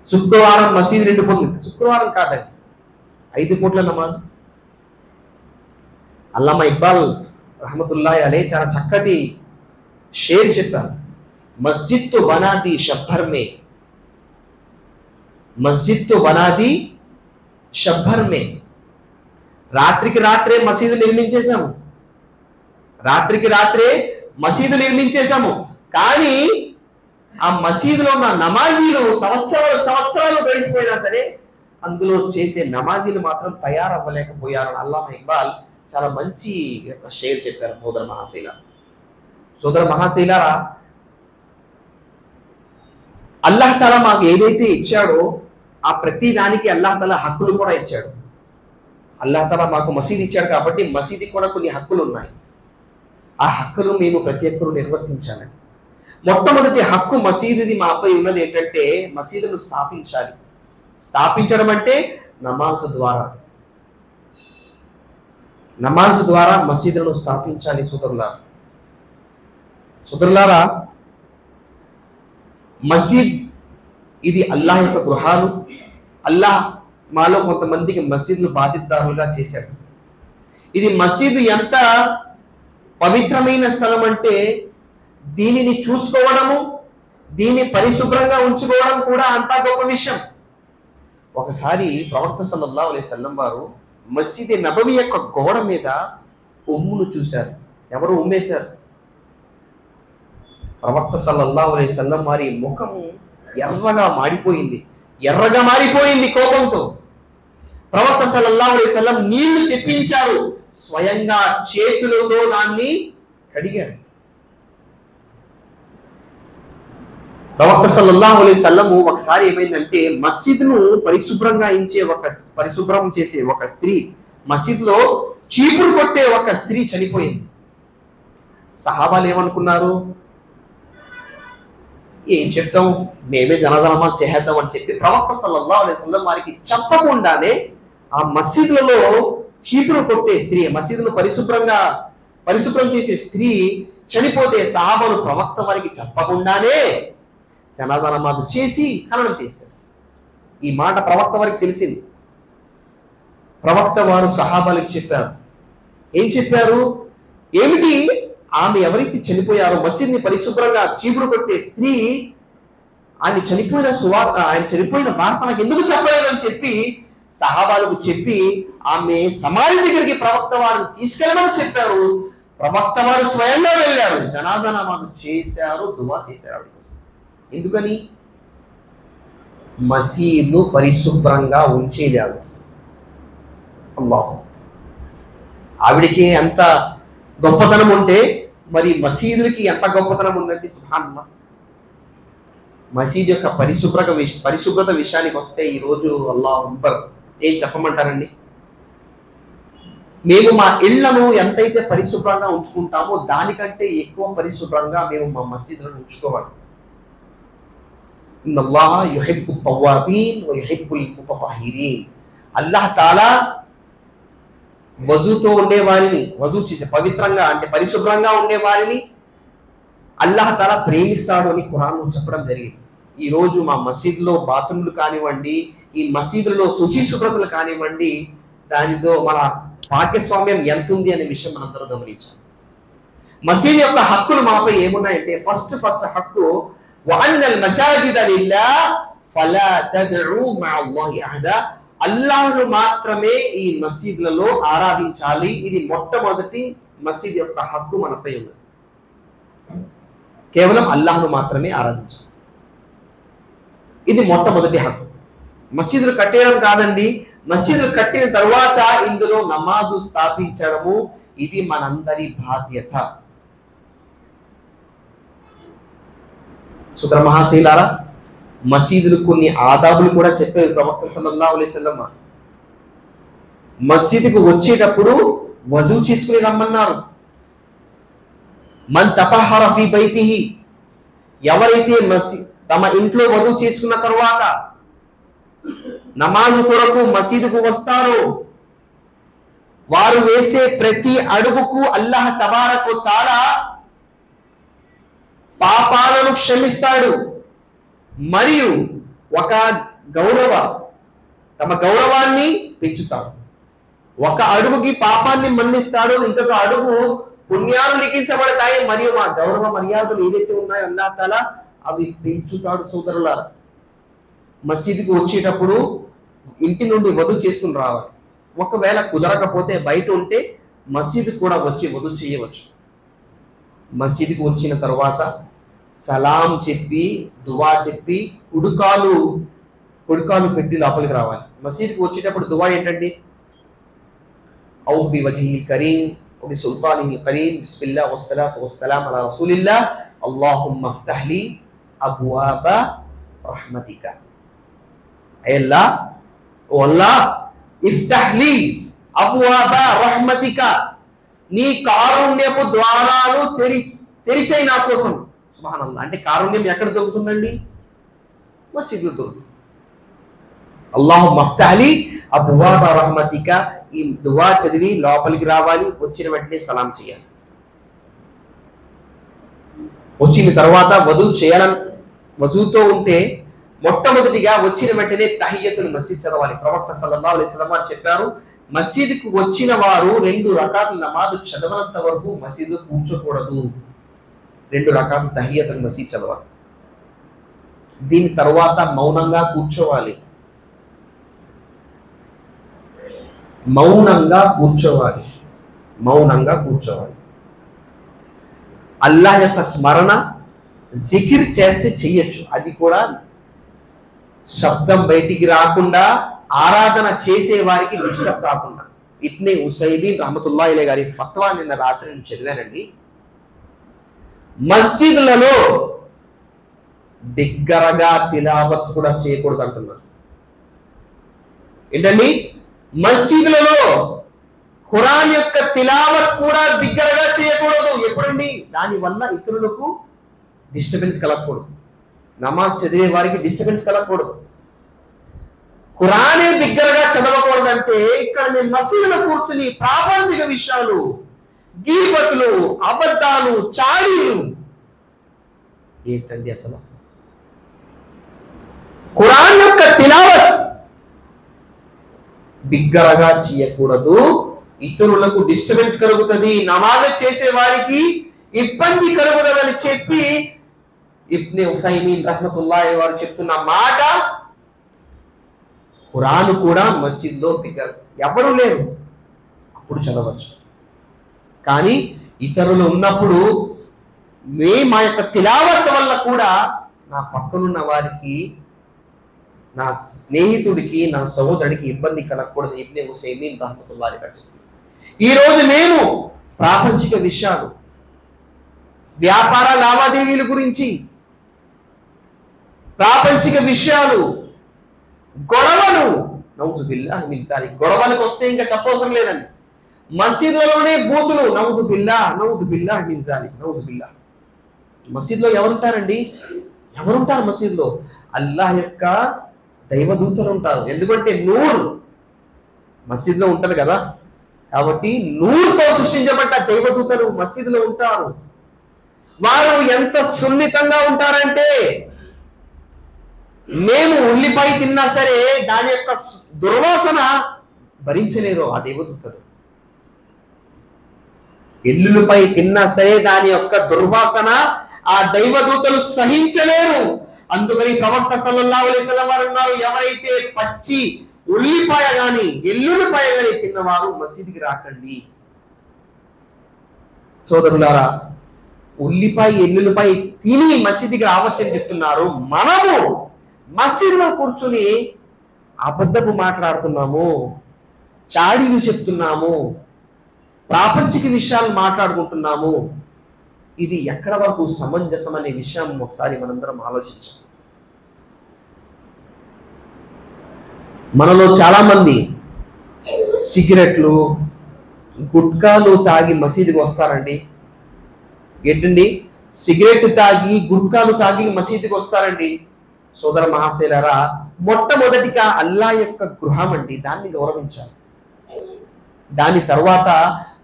శుక్రవారం మసీదు నిండిపోతుంది, శుక్రవారం కాదండి, 5 పూట్ల నమాజ్. అల్లామా ఇక్బాల్ రహమతుల్లాహి అలైహి చాలా చక్కటి షేర్ చెప్పారు. మస్జిద్ తో బనాది షబ్బర్ మే, మస్జిద్ తో బనాది షబ్బర్ మే. రాత్రికి రాత్రే మసీదు నిర్మించేశాము, రాత్రికి రాత్రే మసీదు నిర్మించేశాము. కానీ ఆ మసీదులో ఉన్న నమాజీలు సంవత్సరాలు గడిచిపోయినా సరే అందులో చేసే నమాజీలు మాత్రం తయారవ్వలేకపోయారు. అల్లామా ఇక్బాల్ చాలా మంచి యొక్క షేర్ చెప్పారు. సోదర మహాశైలారా, అల్లాహ్ తాలా మాకు ఏదైతే ఇచ్చాడో ఆ ప్రతి దానికి అల్లాహ్ తాలా హక్కులు కూడా ఇచ్చాడు. అల్లాహ్ తాలా మాకు మసీద్ ఇచ్చాడు కాబట్టి మసీదుకి కూడా కొన్ని హక్కులు ఉన్నాయి. ఆ హక్కులు మేము ప్రతి ఒక్కరూ నిర్వర్తించాలండి. మొట్టమొదటి హక్కు మసీదుది మాపై ఉన్నది ఏంటంటే మసీదును స్థాపించాలి. స్థాపించడం అంటే నమాజ్ ద్వారా. నమాజ్ ద్వారా మసీదులను స్థాపించాలి. సోదరులారా, మసీద్ ఇది అల్లాహ్ యొక్క గృహాలు. అల్లాహ్ మాలో కొంతమందికి మసీదులు బాధ్యతదారులుగా చేశాడు. ఇది మసీదు ఎంత పవిత్రమైన స్థలం అంటే దీనిని చూసుకోవడము, దీన్ని పరిశుభ్రంగా ఉంచుకోవడం కూడా అంత గొప్ప విషయం. ఒకసారి ప్రవక్త సల్లల్లాహు అలైహి వసల్లం వారు మస్జిద్ నబవి యొక్క గోడ మీద ఉమ్మును చూశారు. ఎవరు ఉమ్మేశారు? ప్రవక్త సల్లల్లాహు అలైహి వసల్లం వారి ముఖము ఎర్రగా మారిపోయింది కోపంతో. ప్రవక్త సల్లల్లాహు అలైహి వసల్లం నీళ్లు తెప్పించారు, స్వయంగా చేతులతో దాన్ని కడిగారు. ప్రవక్త సల్లల్లాహు అలైహి వసల్లం ఒకసారి ఏమైందంటే మస్జిద్ను పరిశుభ్రం చేసే ఒక స్త్రీ, మస్జిద్లో చీపురు కొట్టే ఒక స్త్రీ చనిపోయింది. సహాబాలు ఏమనుకున్నారు? ఏం చెప్తాం, మేమే జనాజా నమాజ్ చేద్దాం అని చెప్పి ప్రవక్త సల్లల్లాహు అలైహి వసల్లం వారికి చెప్పకుండానే ఆ మస్జిద్లలో చీపురు కొట్టే స్త్రీ, మసీదును పరిశుభ్రం చేసే స్త్రీ చనిపోతే సహాబాలు ప్రవక్త వారికి చెప్పకుండానే జనాజా నమాజ్ చేసి ఖననం చేశారు. ఈ మాట ప్రవక్త వారికి తెలిసింది. ప్రవక్త వారు సహాబాలకు చెప్పారు. ఏం చెప్పారు? ఏమిటి, ఆమె ఎవరైతే చనిపోయారో మసీద్ని పరిశుభ్రంగా చీపురు కొట్టే స్త్రీ, ఆయన చనిపోయిన వార్త నాకు ఎందుకు చెప్పలేదని చెప్పి సహాబాలకు చెప్పి ఆమె సమాధి దగ్గరికి ప్రవక్త వారిని తీసుకెళ్ళమని చెప్పారు. ప్రవక్త వారు స్వయంగా వెళ్ళారు, జనాజా నమాజ్ చేశారు, దువా చేశారు. ఎందుకని? మసీదును పరిశుభ్రంగా ఉంచేది అల్లాహ్. ఆవిడికి ఎంత గొప్పతనం ఉంటే మరి మసీదులకి ఎంత గొప్పతనం ఉందండి. సుబ్హానల్లాహ్. మసీద్ యొక్క పరిశుభ్రత విషయానికి వస్తే ఈరోజు అల్లాహ్ అక్బర్ ఏం చెప్పమంటారండి? మేము మా ఇళ్లను ఎంతైతే పరిశుభ్రంగా ఉంచుకుంటామో దానికంటే ఎక్కువ పరిశుభ్రంగా మేము మా మసీదులను ఉంచుకోవాలి. ఇన్నల్లాహ యుహిబ్బు తవ్వాబీన్ వ యుహిబ్బుల్ ముతతహిరీన్. అల్లాహ్ తాలా వజుతో ఉండే వారిని, వజు చేసే పవిత్రంగా అంటే పరిశుభ్రంగా ఉండే వారిని అల్లాహ్ తాలా ప్రేమిస్తాడు అని ఖురాన్లో చెప్పడం జరిగింది. ఈ రోజు మా మసీదులో బాత్రూమ్లు కానివ్వండి, ఈ మసీదులలో శుచి శుభ్రతలు కానివ్వండి, దానితో మన భాగ్యస్వామ్యం ఎంత ఉంది అనే విషయం మనందరూ గమనించాలి. మసీదు యొక్క హక్కులు మాపై ఏమున్నాయంటే ఫస్ట్ హక్కు వఅన్నల్ మసాజిద లిల్లాహ్ ఫలా తద్ఉ మఅల్లాహి అహదా. అల్లాహ్ను మాత్రమే ఈ మసీదులలో ఆరాధించాలి. ఇది మొట్టమొదటి మసీద్ యొక్క హక్కు మనపై ఉంది. కేవలం అల్లాహ్ను మాత్రమే ఆరాధించాలి. ఇది మొట్టమొదటి హక్కు. మసీదులు కట్టేయడం కాదండి, మసీదులు కట్టిన తర్వాత ఇందులో నమాజు స్థాపించడము ఇది మనందరి బాధ్యత. సోదర మహాశీలారా, మసీదులు కొన్ని ఆదాబులు కూడా చెప్పారు ప్రవక్త సల్లల్లాహు అలైహి వసల్లం. మసీదుకు వచ్చేటప్పుడు వజూ చేసుకుని రమ్మన్నారు. మన్ తతహర ఫీ బైతిహి, ఎవరైతే తమ ఇంట్లో వజూ చేసుకున్న తరువాత నమాజు కొరకు మసీదుకు వస్తారో వారు వేసే ప్రతి అడుగుకు అల్లాహ్ తబారక వ తఆలా పాపాలను క్షమిస్తాడు. మరియు తమ గౌరవాన్ని పెంచుతాడు. ఒక అడుగుకి పాపాన్ని మన్నిస్తాడు, ఇంకొక అడుగు పుణ్యాలు లిఖించబడతాయి. మరియు మా గౌరవ మర్యాదలు ఏదైతే ఉన్నాయో అల్లాహ్ తఆలా అవి పెంచుతాడు. సోదరులారా, మసీదుకు వచ్చేటప్పుడు ఇంటి నుండి వజూ చేసుకుని రావాలి. ఒకవేళ కుదరకపోతే బయట ఉంటే మసీదు కూడా వచ్చి వజూ చేయవచ్చు. మసీదుకు వచ్చిన తర్వాత సలాం చెప్పి దువా చెప్పి కుడికాలు పెట్టి లోపలికి రావాలి. మసీదుకు వచ్చేటప్పుడు దువా ఏంటండి? ఔజు బివజ్హిల్ కరీం వ బిసుల్తానిల్ కరీం బిస్మిల్లాహ్ వస్సలాతు వస్సలాము అలా రసూలిల్లాహ్ అల్లాహుమ్మా ఇఫ్తహ్ లీ అబ్వాబ రహ్మతిక. అల్లాహ్, ఓ అల్లాహ్, ఇఫ్తహ్ లీ అబ్వాబ రహ్మతిక, నీ కారుణ్యపు ద్వారాలు తెరిచేయి నా కోసం. సుబ్హానల్లాహ్. అంటే కారుణ్యం ఎక్కడ దొరుకుతుందండి? మసీదులో దొరుకుతుంది. అల్లాహుమ్మా ఇఫ్తహ్ లీ అబ్వాబ రహ్మతిక, ఈ దువా చదివి లోపలికి రావాలి, వచ్చిన వెంటనే సలాం చేయాలి. వచ్చిన తర్వాత వధువు చేయాలని వజూతో ఉంటే మొట్టమొదటిగా వచ్చిన వెంటనే తహియ్యతుల్ మస్జిద్ చదవాలి. ప్రవక్త సల్లల్లాహు అలైహి వసల్లం చెప్పారు, మసీదుకు వచ్చిన వారు 2 రకాతుల నమాజ్ చదవనంత వరకు మసీదు కూర్చోకూడదు. 2 రకాతుల తహియ్యతుల్ మస్జిద్ చదవాలి. దీని తర్వాత మౌనంగా కూర్చోవాలి. మౌనంగా కూర్చోవాలి. అల్లాహ్ యొక్క స్మరణ జికిర్ చేస్తే చెయ్యొచ్చు. అది కూడా శబ్దం బయటికి రాకుండా, ఆరాధన చేసే వారికి డిస్టర్బ్ కాకుండా. ఇబ్నే ఉసైమీన్ రహమతుల్లాహి అలైహి గారి ఫత్వా నిన్న రాత్రి నేను చదివానండి. మస్జిద్లలో బిగ్గరగా తిలావత్ కూడా చేయకూడదు అంటున్నారు. ఏంటండి? మస్జిద్లలో ఖురాన్ యొక్క తిలావత్ కూడా బిగ్గరగా చేయకూడదు. ఎప్పుడండి? దానివల్ల ఇతరులకు డిస్టర్బెన్స్ కలగకూడదు. నమాజ్ చదివే వారికి డిస్టర్బెన్స్ కలగకూడదు. ఖురానే బిగ్గరగా చదవకూడదంటే ఇక్కడ మేము మసీదులో కూర్చుని ప్రాపంచిక విషయాలు, గీబతులు, అబద్ధాలు, చాడీలు ఏంటండి అసలు? ఖురాన్ యొక్క తిలావత్ బిగ్గరగా చేయకూడదు. ఇతరులకు డిస్టర్బెన్స్ కలుగుతుంది, నమాజ్ చేసే వారికి ఇబ్బంది కలుగుతుందని చెప్పి ఇబ్నే ఉసైమీన్ రహ్మతుల్లాహి వారు చెప్తున్న మాట. ఖురాన్ కూడా మస్జిద్లో బిగ్గర ఎవరు లేరు అప్పుడు చదవచ్చు. కానీ ఇతరులు ఉన్నప్పుడు మా యొక్క తిలావత్ వల్ల కూడా నా పక్కనున్న వారికి, నా స్నేహితుడికి, నా సహోదరుడికి ఇబ్బంది కలగకూడదు. ఇబ్నే ఉసైమీన్ రహ్మతుల్లాహి గారు చెప్పారు. ఈరోజు మేము ప్రాపంచిక విషయాలు, వ్యాపార లావాదేవీల గురించి, ప్రాపంచిక విషయాలు, గొడవలు, నౌజుబిల్లాహ్ మిన్ జాలిక్, గొడవలకు వస్తే ఇంకా చెప్పవసరం లేదండి. మసీదులలోనే బూతులు, నౌజుబిల్లాహ్ మిన్ జాలిక్, నౌజుబిల్లాహ్. మసీదులో ఎవరుంటారండి? ఎవరుంటారు మసీదులో? అల్లాహ్ యొక్క దైవదూతలు ఉంటారు. ఎందుకంటే నూర్ మసీదులో ఉంటది కదా, కాబట్టి నూరుతో సృష్టించబడ్డ దైవదూతలు మసీదులో ఉంటారు. వారు ఎంత సున్నితంగా ఉంటారంటే, మేము ఉల్లిపాయ తిన్నా సరే దాని యొక్క దుర్వాసన భరించలేరు ఆ దైవదూతలు. ఎల్లుల్లిపై తిన్నా సరే దాని యొక్క దుర్వాసన ఆ దైవదూతలు సహించలేరు. అందుకని ప్రవక్త సల్లల్లాహు అలైహి వసల్లం వారు అన్నారు, ఎవరైతే పచ్చి ఉల్లిపాయ గాని ఎల్లుల్లిపాయ గాని తిన్నవారు మసీదుకి రాకండి. సోదరులారా, ఉల్లిపాయ ఎల్లుల్లిపాయ తిని మసీదుకి రావచ్చని చెప్తున్నారు. మనము మసీదులో కూర్చుని అబద్ధపు మాట్లాడుతున్నాము, చాడీలు చెప్తున్నాము, ప్రాపంచిక విషయాలు మాట్లాడుకుంటున్నాము. ఇది ఎక్కడ వరకు సమంజసం అనే విషయం ఒకసారి మనందరం ఆలోచించాం. మనలో చాలా మంది సిగరెట్లు, గుట్కాలు తాగి మసీదుకి వస్తారండి. ఏంటండి? సిగరెట్ తాగి, గుట్కాలు తాగి మసీదుకి వస్తారండి. సోదర మహాశైలారా, మొట్టమొదటిగా అల్లా యొక్క గృహం అండి, దాన్ని గౌరవించాలి. దాని తర్వాత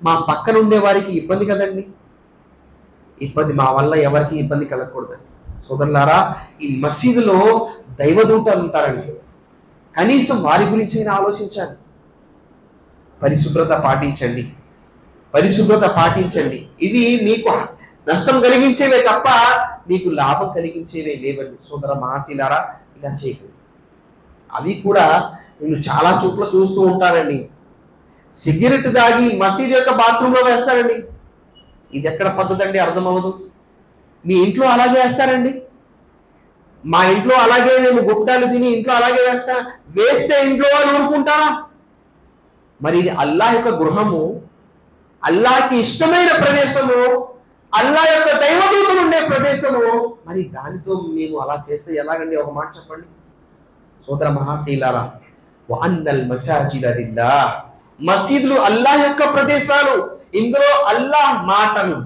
మా పక్కన ఉండే వారికి ఇబ్బంది కదండి, ఇబ్బంది మా వల్ల ఎవరికి ఇబ్బంది కలగకూడదు. సోదరులారా, ఈ మసీదులో దైవదూతలు ఉంటారండి, కనీసం వారి గురించి అయినా ఆలోచించాలి. పరిశుభ్రత పాటించండి. ఇవి మీకు నష్టం కలిగించేవే తప్ప మీకు లాభం కలిగించేవే లేవండి. సోదర మహాశీలారా, ఇలా చేయకండి. అవి కూడా నేను చాలా చోట్ల చూస్తూ ఉంటానండి. సిగరెట్ తాగి మసీదు యొక్క బాత్రూంలో వేస్తారండి. ఇది ఎక్కడ పద్ధతి అండి? అర్థం అవ్వదు. మీ ఇంట్లో అలాగే వేస్తారండి. మా ఇంట్లో అలాగే మేము గుట్టాలు తిని ఇంట్లో అలాగే వేస్తే ఇంట్లో వాళ్ళు ఊరుకుంటారా? మరి ఇది అల్లాహ్ యొక్క గృహము, అల్లాహ్కి ఇష్టమైన ప్రదేశము, అల్లాహ్ యొక్క దైవదూతలు ఉండే ప్రదేశము. మరి దానితో మేము అలా చేస్తే ఎలాగండి? ఒక మాట చెప్పండి సోదర మహాశీలారా. వఅన్నల్ మసాజిద లిల్లాహ్, మసీదులు అల్లాహ్ యొక్క ప్రదేశాలు. ఇందులో అల్లాహ్ మాటలు,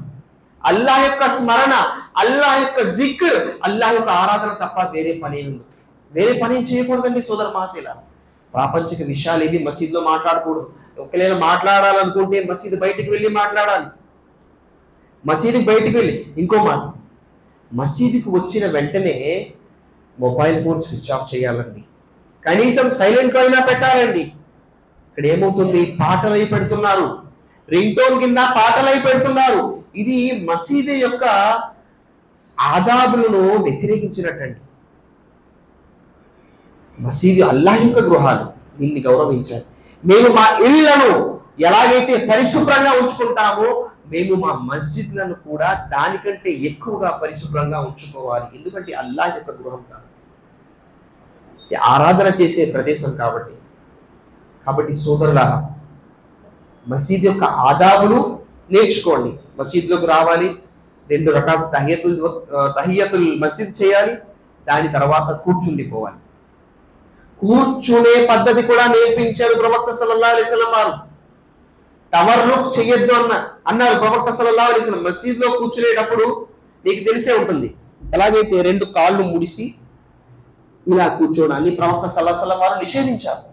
అల్లాహ్ యొక్క స్మరణ, అల్లాహ్ యొక్క జిక్ర్, అల్లాహ్ యొక్క ఆరాధన తప్ప వేరే పని చేయకూడదండి సోదర మహాశీలారా. ప్రాపంచిక విషయాలు ఏవి మసీదులో మాట్లాడకూడదు. ఒకవేళ మాట్లాడాలనుకుంటే మసీదు బయటికి వెళ్ళి మాట్లాడాలి. మసీదుకి బయటికి వెళ్ళి. ఇంకో మాట, మసీదుకి వచ్చిన వెంటనే మొబైల్ ఫోన్ స్విచ్ ఆఫ్ చేయాలండి. కనీసం సైలెంట్లో అయినా పెట్టాలండి. ఇక్కడ ఏమవుతుంది, పాటలు అయి పెడుతున్నారు, రింగ్ టోన్ కింద పాటలు అయి పెడుతున్నారు. ఇది మసీదు యొక్క ఆదాబులను వ్యతిరేకించినట్టండి. మసీదు అల్లాహ్ యొక్క గృహాలు, దీన్ని గౌరవించాలి. మేము మా ఇళ్లను ఎలాగైతే పరిశుభ్రంగా ఉంచుకుంటామో మేము మా మస్జిద్లను కూడా దానికంటే ఎక్కువగా పరిశుభ్రంగా ఉంచుకోవాలి. ఎందుకంటే అల్లాహ్ యొక్క గృహం కాబట్టి, ఆరాధన చేసే ప్రదేశం కాబట్టి సోదరులారా, మసీద్ యొక్క ఆదాబులు నేర్చుకోండి. మసీద్లోకి రావాలి, 2 రకాల తహియతుల్ మసీద్ చేయాలి, దాని తర్వాత కూర్చుండిపోవాలి. కూర్చునే పద్ధతి కూడా నేర్పించారు ప్రవక్త సల్లల్లాహు అలైహి వసల్లం వారు. తవర్రుక్ చేయొద్దు అన్నారు ప్రవక్త సల్లల్లాహు అలైహి వసల్లం. మసీద్లో కూర్చునేటప్పుడు మీకు తెలిసే ఉంటుంది, ఎలాగైతే 2 కాళ్ళు ముడిసి ఇలా కూర్చోడాన్ని ప్రవక్త సల్లల్లాహు అలైహి వసల్లం వారు నిషేధించారు.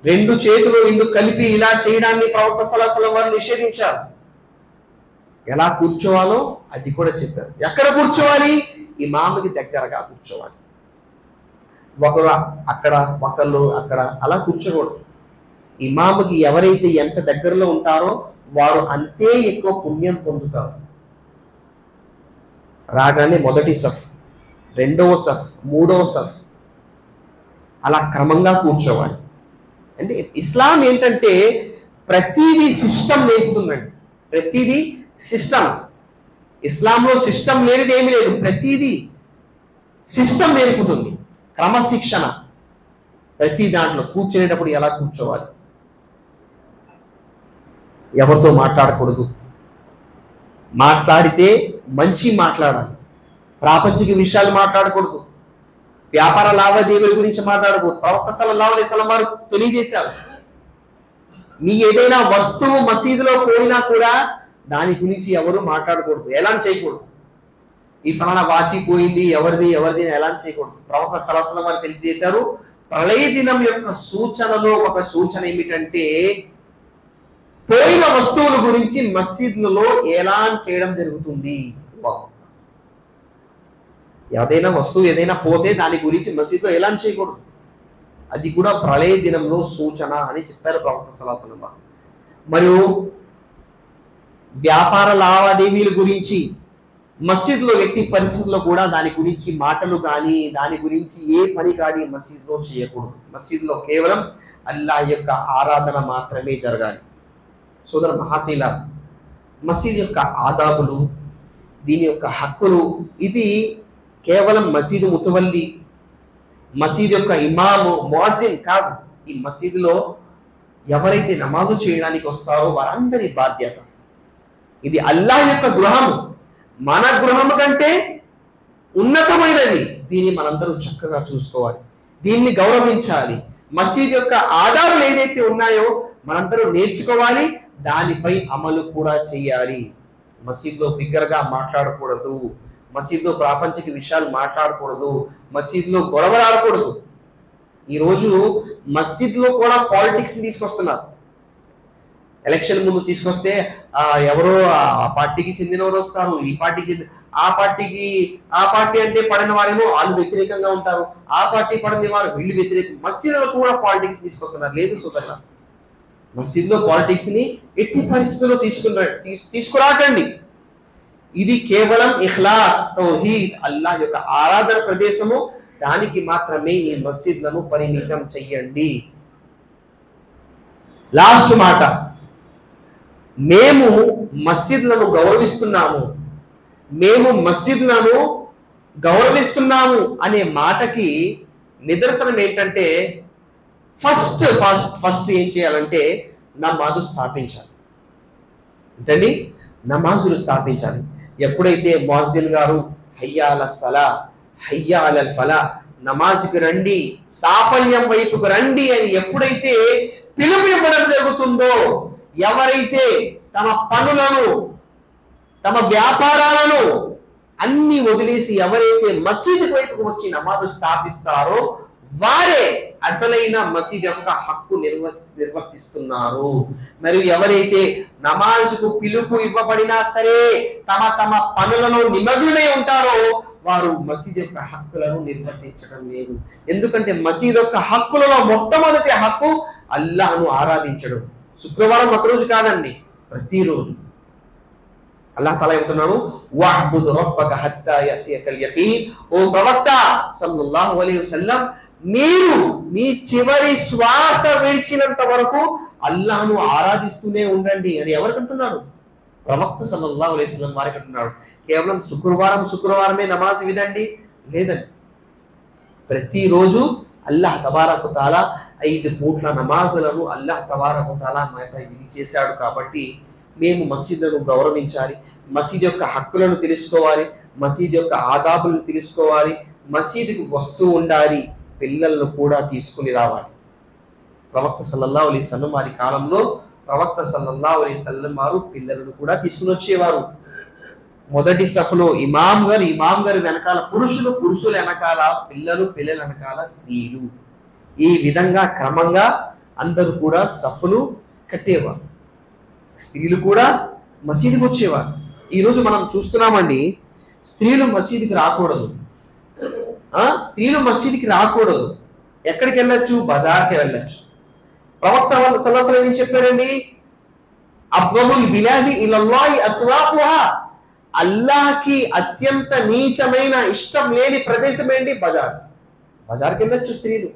2 చేతులు 2 కలిపి ఇలా చేయడాన్ని ప్రవక్త సల్లల్లాహు అలైహి వసల్లం వారు నిషేధించారు. ఎలా కూర్చోవాలో అది కూడా చెప్పారు. ఎక్కడ కూర్చోవాలి? ఇమాముకి దగ్గరగా కూర్చోవాలి. ఒకరు అక్కడ, ఒకళ్ళు అక్కడ, అలా కూర్చోకూడదు. ఇమాముకి ఎవరైతే ఎంత దగ్గరలో ఉంటారో వారు అంతే ఎక్కువ పుణ్యం పొందుతారు. రాగానే మొదటి సఫ్, 2వ సఫ్, 3వ సఫ్, అలా క్రమంగా కూర్చోవాలి. అంటే ఇస్లాం ఏంటంటే ప్రతిదీ సిస్టమ్ నేర్పుతుందండి. ప్రతిదీ సిస్టమ్. ఇస్లాంలో సిస్టమ్ లేనిది ఏమీ లేదు. ప్రతిదీ సిస్టమ్ నేర్పుతుంది, క్రమశిక్షణ. ప్రతి దాంట్లో కూర్చునేటప్పుడు ఎలా కూర్చోవాలి, ఎవరితో మాట్లాడకూడదు, మాట్లాడితే మంచి మాట్లాడాలి, ప్రాపంచిక విషయాలు మాట్లాడకూడదు, వ్యాపార లావాదేవీల గురించి మాట్లాడకూడదు. ప్రవక్త సల్లల్లాహు అలైహి వసల్లం వారు తెలియజేశారు, మీ ఏదైనా వస్తువు మసీదులో పోయినా కూడా దాని గురించి ఎవరు మాట్లాడకూడదు, ఎలాన్ చేయకూడదు. ఈ ఫలానా వాచి పోయింది, ఎవరిది ఎలాన్ చేయకూడదు. ప్రవక్త సల్లల్లాహు అలైహి వసల్లం వారు తెలియజేశారు, ప్రళయ దినం యొక్క సూచనలో ఒక సూచన ఏమిటంటే పోయిన వస్తువుల గురించి మసీదులలో ఎలాన్ చేయడం జరుగుతుంది. ఏదైనా వస్తువు ఏదైనా పోతే దాని గురించి మసీదులో ఎలాన్ చేయకూడదు. అది కూడా ప్రళయ దినంలో సూచన అని చెప్పారు ప్రవక్త సల్లల్లాహు అలైహి వసల్లం. మరియు వ్యాపార లావాదేవీల గురించి మసీదులో ఎట్టి పరిస్థితుల్లో కూడా దాని గురించి మాటలు కానీ దాని గురించి ఏ పని కానీ మసీదులో చేయకూడదు. మసీదులో కేవలం అల్లాహ్ యొక్క ఆరాధన మాత్రమే జరగాలి. సోదర మహాశీల, మసీద్ యొక్క ఆదాబులు, దీని యొక్క హక్కులు, ఇది కేవలం మసీదు ముతవల్లి, మసీద్ యొక్క ఇమాము, ముఅజ్జిన్ కాదు. ఈ మసీదులో ఎవరైతే నమాజు చేయడానికి వస్తారో వారందరి బాధ్యత. ఇది అల్లాహ్ యొక్క గృహము, మన గృహము కంటే ఉన్నతమైనది. దీన్ని మనందరూ చక్కగా చూసుకోవాలి, దీన్ని గౌరవించాలి. మసీద్ యొక్క ఆదాబులు ఏదైతే ఉన్నాయో మనందరూ నేర్చుకోవాలి, దానిపై అమలు కూడా చేయాలి. మసీద్లో బిగ్గరగా మాట్లాడకూడదు, మసీద్లో ప్రాపంచిక విషయాలు మాట్లాడకూడదు, మసీద్లో గొడవలు ఆడకూడదు. ఈరోజు మస్జిద్లో కూడా పాలిటిక్స్ తీసుకొస్తున్నారు. ఎలక్షన్ ముందు తీసుకొస్తే ఎవరో ఆ పార్టీకి చెందినవారు వస్తారు, ఈ పార్టీకి ఆ పార్టీ అంటే పడిన వారేమో వాళ్ళు వ్యతిరేకంగా ఉంటారు, ఆ పార్టీ పడిన వారు వీళ్ళు వ్యతిరేకం. మస్జిద్లో కూడా పాలిటిక్స్ తీసుకొస్తున్నారు. లేదు సోదరుల, మస్జిద్లో పాలిటిక్స్ ని ఎట్టి పరిస్థితుల్లో తీసుకురాకండి. ఇది కేవలం ఇఖ్లాస్, తౌహీద్, అల్లాహ్ యొక్క ఆరాధన ప్రదేశము, దానికి మాత్రమే ఈ మస్జిద్లను పరిమితం చెయ్యండి. లాస్ట్ మాట, మేము మస్జిద్లను గౌరవిస్తున్నాము అనే మాటకి నిదర్శనం ఏంటంటే ఫస్ట్ ఏం చేయాలంటే నమాజు స్థాపించాలి. ఏంటండి? నమాజులు స్థాపించాలి. ఎప్పుడైతే ముఅజ్జిన్ గారు హయ్యా అల సలా, హయ్యా అలల్ ఫలా, నమాజ్కి రండి, సాఫల్యం వైపుకు రండి అని ఎప్పుడైతే పిలుపు ఇవ్వడం జరుగుతుందో, ఎవరైతే తమ పనులను తమ వ్యాపారాలను అన్ని వదిలేసి ఎవరైతే మసీదు వైపుకు వచ్చి నమాజు స్థాపిస్తారో వారే అసలైన మసీద్ యొక్క హక్కు నిర్వర్తిస్తున్నారు. మరియు ఎవరైతే నమాజుకు పిలుపు ఇవ్వబడినా సరే తమ తమ పనులలో నిమగ్నమై ఉంటారో వారు మసీద్ యొక్క హక్కులను నిర్వర్తించడం లేదు. ఎందుకంటే మసీద్ యొక్క హక్కులలో మొట్టమొదటి హక్కు అల్లాహ్ను ఆరాధించడం. శుక్రవారం ఒకరోజు కాదండి, ప్రతిరోజు. అల్లాహ్ తఆలా ఏమంటున్నాడు, వఅబ్దుద్ రబ్బక హత్తా యతియకల్ యకీన్. ఓ ప్రవక్త సల్లల్లాహు అలైహి వసల్లం, మీరు మీ చివరి శ్వాస విడిచినంత వరకు అల్లాహ్ను ఆరాధిస్తూనే ఉండండి అని ఎవరికంటున్నాడు? ప్రవక్త సల్లల్లాహు అలైహి వసల్లం వారికి అంటున్నాడు. కేవలం శుక్రవారమే నమాజ్ వినండి లేదండి. ప్రతిరోజు అల్లాహ్ తబారక తఆలా 5 పూట్ల నమాజులను అల్లాహ్ తబారక తఆలా మనపై విధి చేశాడు. కాబట్టి మేము మసీదులను గౌరవించాలి, మసీద్ యొక్క హక్కులను తెలుసుకోవాలి, మసీద్ యొక్క ఆదాబులను తెలుసుకోవాలి, మసీదుకు వస్తూ ఉండాలి, పిల్లలను కూడా తీసుకుని రావాలి. ప్రవక్త సల్లల్లాహు అలైహి వసల్లం వారి కాలంలో ప్రవక్త సల్లల్లాహు అలైహి వసల్లం వారు పిల్లలను కూడా తీసుకుని వచ్చేవారు. మొదటి సఫలో ఇమాం గారు వెనకాల పురుషుల వెనకాల పిల్లల వెనకాల స్త్రీలు. ఈ విధంగా క్రమంగా అందరూ కూడా సఫలు కట్టేవారు. స్త్రీలు కూడా మసీదుకి వచ్చేవారు. ఈరోజు మనం చూస్తున్నామండి, స్త్రీలు మసీదుకి రాకూడదు. స్త్రీలు మసీదుకి రాకూడదు. ఎక్కడికి వెళ్ళొచ్చు? బజార్కి వెళ్ళొచ్చు. ప్రవక్త సల్లల్లాహు అలైహి వసల్లం ఏం చెప్పారండి? అఫ్దలుల్ బిలాది ఇలల్లాహి అస్వాఖుహా. అల్లాహ్కి అత్యంత నీచమైన ఇష్టం లేని ప్రదేశం ఏంటి? బజార్కి వెళ్ళొచ్చు స్త్రీలు.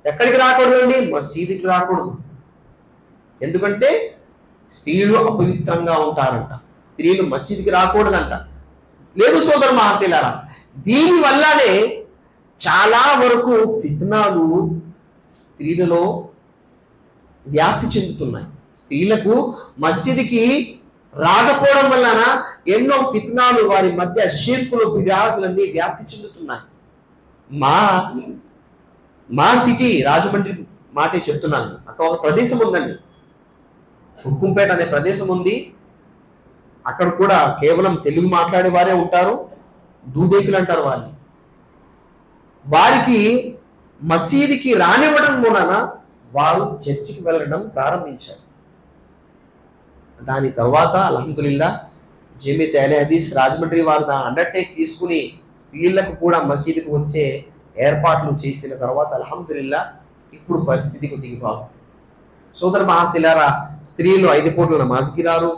ఎక్కడికి రాకూడదు అండి? మసీదుకి రాకూడదు. ఎందుకంటే స్త్రీలు అపవిత్రంగా ఉంటారంట, స్త్రీలు మసీదుకి రాకూడదంట. లేదు సోదరు మహాశైలారా, దీని వల్లనే చాలా వరకు ఫిత్నాలు స్త్రీలలో వ్యాప్తి చెందుతున్నాయి. స్త్రీలకు మసీదుకి రాకపోవడం వలన ఎన్నో ఫిత్నాలు, వారి మధ్య షిర్కులు, బిదాతులన్నీ వ్యాప్తి చెందుతున్నాయి. మా సిటీ రాజమండ్రి మాటే చెప్తున్నాను. అక్కడ ఒక ప్రదేశం ఉందండి, హుక్కుంపేట అనే ప్రదేశం ఉంది. అక్కడ కూడా కేవలం తెలుగు మాట్లాడే వారే ఉంటారు, దూదేకులు అంటారు వాళ్ళని. వారికి మసీదుకి రానివ్వడం మూలన వారు చర్చికి వెళ్ళడం ప్రారంభించారు. దాని తర్వాత అల్హమ్దులిల్లా జమీయత్ అహ్లే హదీస్ రాజమండ్రి వారు అండర్టేక్ తీసుకుని స్త్రీలకు కూడా మసీదుకు వచ్చే ఏర్పాట్లు చేసిన తర్వాత అల్హమ్దులిల్లా ఇప్పుడు పరిస్థితి కొద్దిగా బాగుంది. సోదర మహాశిలారా, స్త్రీలు 5 పూట్ల నమాజ్కి రారు,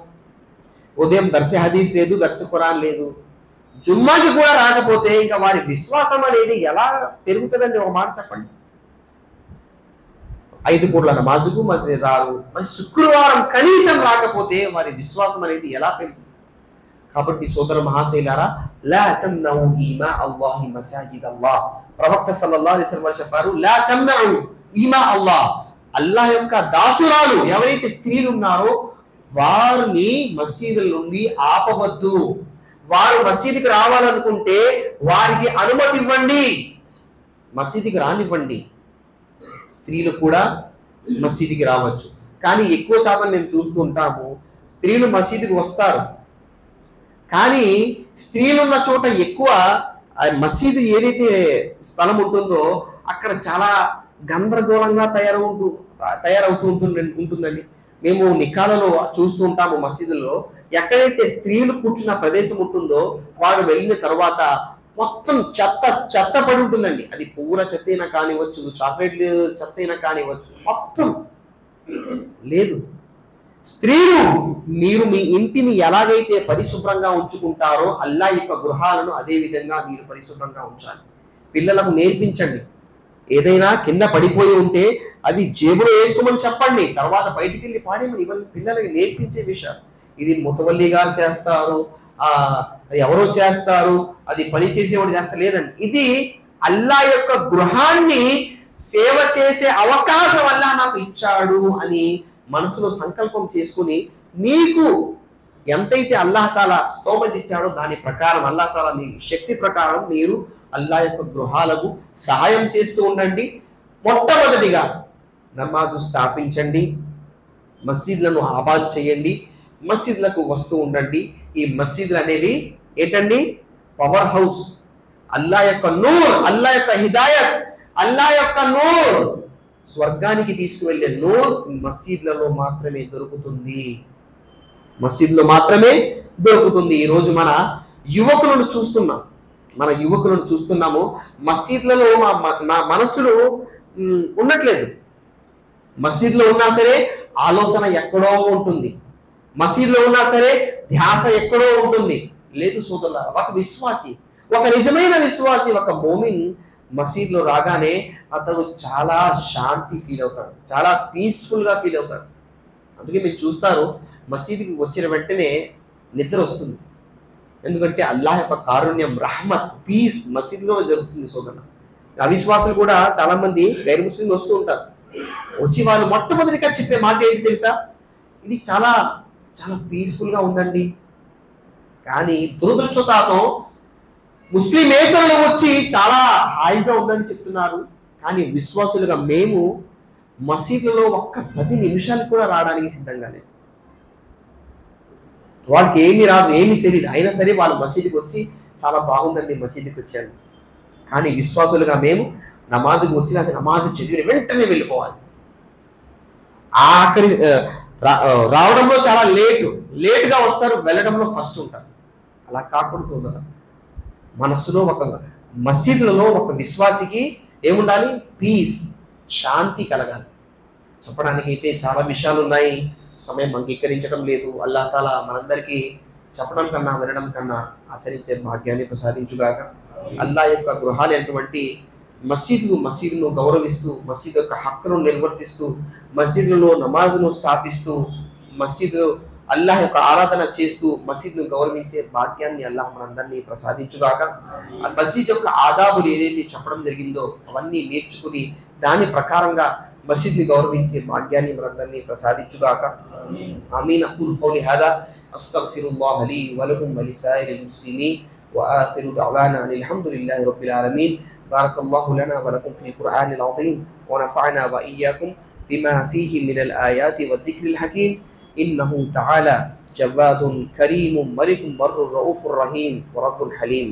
ఉదయం దర్శ హదీస్ లేదు, దర్శ ఖురాన్ లేదు, జుమ్మాకి కూడా రాకపోతే ఇంకా వారి విశ్వాసం అనేది ఎలా పెరుగుతుందండి? ఒక మాట చెప్పండి. 5 పూట్ల నమాజుకు మసీదు రారు, మరి శుక్రవారం కనీసం రాకపోతే వారి విశ్వాసం అనేది ఎలా పెరుగుతుంది? కాబట్టి సోదర మహాశైలారా, లా తమ్నౌ ఈమా అల్లాహి మసాజిద్ అల్లాహ్. ప్రవక్త సల్లల్లాహు అలైహి వసల్లం చెప్పారు, లా తమ్నౌ ఈమా అల్లాహ్. అల్లాహ్ యొక్క దాసురాలు ఎవరైతే స్త్రీలు ఉన్నారో వారిని మసీదుల నుండి ఆపవద్దు. వారు మసీదుకి రావాలనుకుంటే వారికి అనుమతి ఇవ్వండి, మసీదుకి రానివ్వండి. స్త్రీలు కూడా మసీదుకి రావచ్చు. కానీ ఎక్కువ శాతం మేము చూస్తూ ఉంటాము, స్త్రీలు మసీదుకి వస్తారు, కానీ స్త్రీలున్న చోట ఎక్కువ మసీదు ఏదైతే స్థలం ఉంటుందో అక్కడ చాలా గందరగోళంగా తయారవుతూ ఉంటుందండి. మేము నికాలలో చూస్తూ ఉంటాము, మసీదులో ఎక్కడైతే స్త్రీలు కూర్చున్న ప్రదేశం ఉంటుందో వారు వెళ్ళిన తర్వాత మొత్తం చెత్త పడి ఉంటుందండి. అది పువ్వుల చెత్త అయినా కానివచ్చు, చాక్లెట్ చెత్త అయినా కానివచ్చు, మొత్తం లేదు. స్త్రీలు, మీరు మీ ఇంటిని ఎలాగైతే పరిశుభ్రంగా ఉంచుకుంటారో అల్లాహ్ యొక్క గృహాలను అదే విధంగా మీరు పరిశుభ్రంగా ఉంచాలి. పిల్లలకు నేర్పించండి. ఏదైనా కింద పడిపోయి ఉంటే అది జేబులో వేసుకోమని చెప్పండి, తర్వాత బయటికి వెళ్ళి పాడేమని. ఇవన్నీ పిల్లలకి నేర్పించే విషయాలు. ఇది ముతవల్లి గారు చేస్తారు, ఎవరో చేస్తారు, అది పని చేసేవాడు చేస్తారు, లేదండి. ఇది అల్లాహ్ యొక్క గృహాన్ని సేవ చేసే అవకాశం అల్లాహ్ నాకు ఇచ్చాడు అని మనసులో సంకల్పం చేసుకుని, మీకు ఎంతైతే అల్లాహ్ తాలా స్తోమత ఇచ్చాడో దాని ప్రకారం అల్లాహ్ తాలా మీ శక్తి ప్రకారం మీరు అల్లాహ్ యొక్క గృహాలకు సహాయం చేస్తూ ఉండండి. మొట్టమొదటిగా నమాజు స్థాపించండి, మసీదులను ఆబాద్ చేయండి, మసీదులకు వస్తూ ఉండండి. ఈ మసీదులు అనేవి ఏంటండి? Power house. అల్లాహ్ యొక్క నూర్, అల్లాహ్ యొక్క హిదాయత్, అల్లా యొక్క నూర్, స్వర్గానికి తీసుకువెళ్ళే నూర్ మసీద్లలో మాత్రమే దొరుకుతుంది. మసీద్లో మాత్రమే దొరుకుతుంది. ఈరోజు మన యువకులను చూస్తున్నాము. మసీద్లలో నా మనసులు ఉండట్లేదు. మసీద్లో ఉన్నా సరే ఆలోచన ఎక్కడో ఉంటుంది, మసీద్లో ఉన్నా సరే ధ్యాస ఎక్కడో ఉంటుంది. లేదు సోదరులారా, ఒక విశ్వాసి, ఒక నిజమైన విశ్వాసి, ఒక మోమిన్ మసీద్లో రాగానే అతను చాలా శాంతి ఫీల్ అవుతాడు, చాలా పీస్ఫుల్గా ఫీల్ అవుతాడు. అందుకే మీరు చూస్తారు, మసీదుకి వచ్చిన వెంటనే నిద్ర వస్తుంది. ఎందుకంటే అల్లాహ్ యొక్క కారుణ్యం, రహ్మత్, పీస్ మసీదులో జరుగుతుంది సోదరులు. అవిశ్వాసులు కూడా చాలా మంది గైర్ ముస్లింలు వస్తూ ఉంటారు. వచ్చి వాళ్ళు మొట్టమొదటిగా చెప్పే మాట ఏంటి తెలుసా? ఇది చాలా చాలా పీస్ఫుల్గా ఉందండి. కానీ దురదృష్టవశాతం ముస్లిమేతరులు వచ్చి చాలా హాయిగా ఉందని చెప్తున్నారు. కానీ విశ్వాసులుగా మేము మసీదులో ఒక్క 10 నిమిషాలు కూడా రావడానికి సిద్ధంగా లేదు. వాళ్ళకి ఏమీ రాదు, ఏమీ తెలియదు, అయినా సరే వాళ్ళు మసీదుకి వచ్చి చాలా బాగుందండి మసీదుకి వచ్చాను. కానీ విశ్వాసులుగా మేము నమాజుకి వచ్చిన నమాజు చదివిన వెంటనే వెళ్ళిపోవాలి. ఆఖరి రావడంలో చాలా లేటుగా వస్తారు, వెళ్ళడంలో ఫస్ట్ ఉంటారు. అలా కాకూడదు. మనస్సులో ఒక మసీదులలో ఒక విశ్వాసికి ఏముండాలి? పీస్, శాంతి కలగాలి. చెప్పడానికి అయితే చాలా విషయాలు ఉన్నాయి, సమయం అంగీకరించడం లేదు. అల్లాహ్ తాలా మనందరికీ చెప్పడం కన్నా వినడం కన్నా ఆచరించే భాగ్యాన్ని ప్రసాదించుగాక. అల్లాహ్ యొక్క గృహాలైనటువంటి మసీదును గౌరవిస్తూ, మసీదు యొక్క హక్కును నిర్వర్తిస్తూ, మసీదులో నమాజును స్థాపిస్తూ, మసీదు అల్లాహ్ యొక్క ఆరాధన చేస్తూ మసీదును గౌరవించే భాగ్యాన్ని అల్లాహ్ మనందరినీ ప్రసాదించుగాక. మసీద్ యొక్క ఆదాబులు ఏదైతే చెప్పడం జరిగిందో అవన్నీ నేర్చుకుని దాని ప్రకారంగా మసీద్ని గౌరవించే భాగ్యాన్ని మనందరినీ ప్రసాదించుగాక. ఆమీన్. అఖూలు ఖౌలి హాదా అస్తగ్ఫిరుల్లాహ లీ వ లకుం వ లిసాయిరిల్ ముస్లిమీన్ వ ఆఖిరు దఅవానా అల్హమ్దులిల్లాహి రబ్బిల్ ఆలమీన్. బారకల్లాహు లనా వ లకుం ఫిల్ ఖుర్ఆనిల్ అజీమ్ వ నఫఅనా వ ఇయ్యాకుం బిమా ఫీహి మినల్ ఆయాతి వద్దిక్రిల్ హకీమ్. ఇన్నహు తఆలా జవాదున్ కరీమున్ మలికున్ బర్రుర్ రఊఫుర్ రహీమ్ వ రబ్బుల్ హలీం.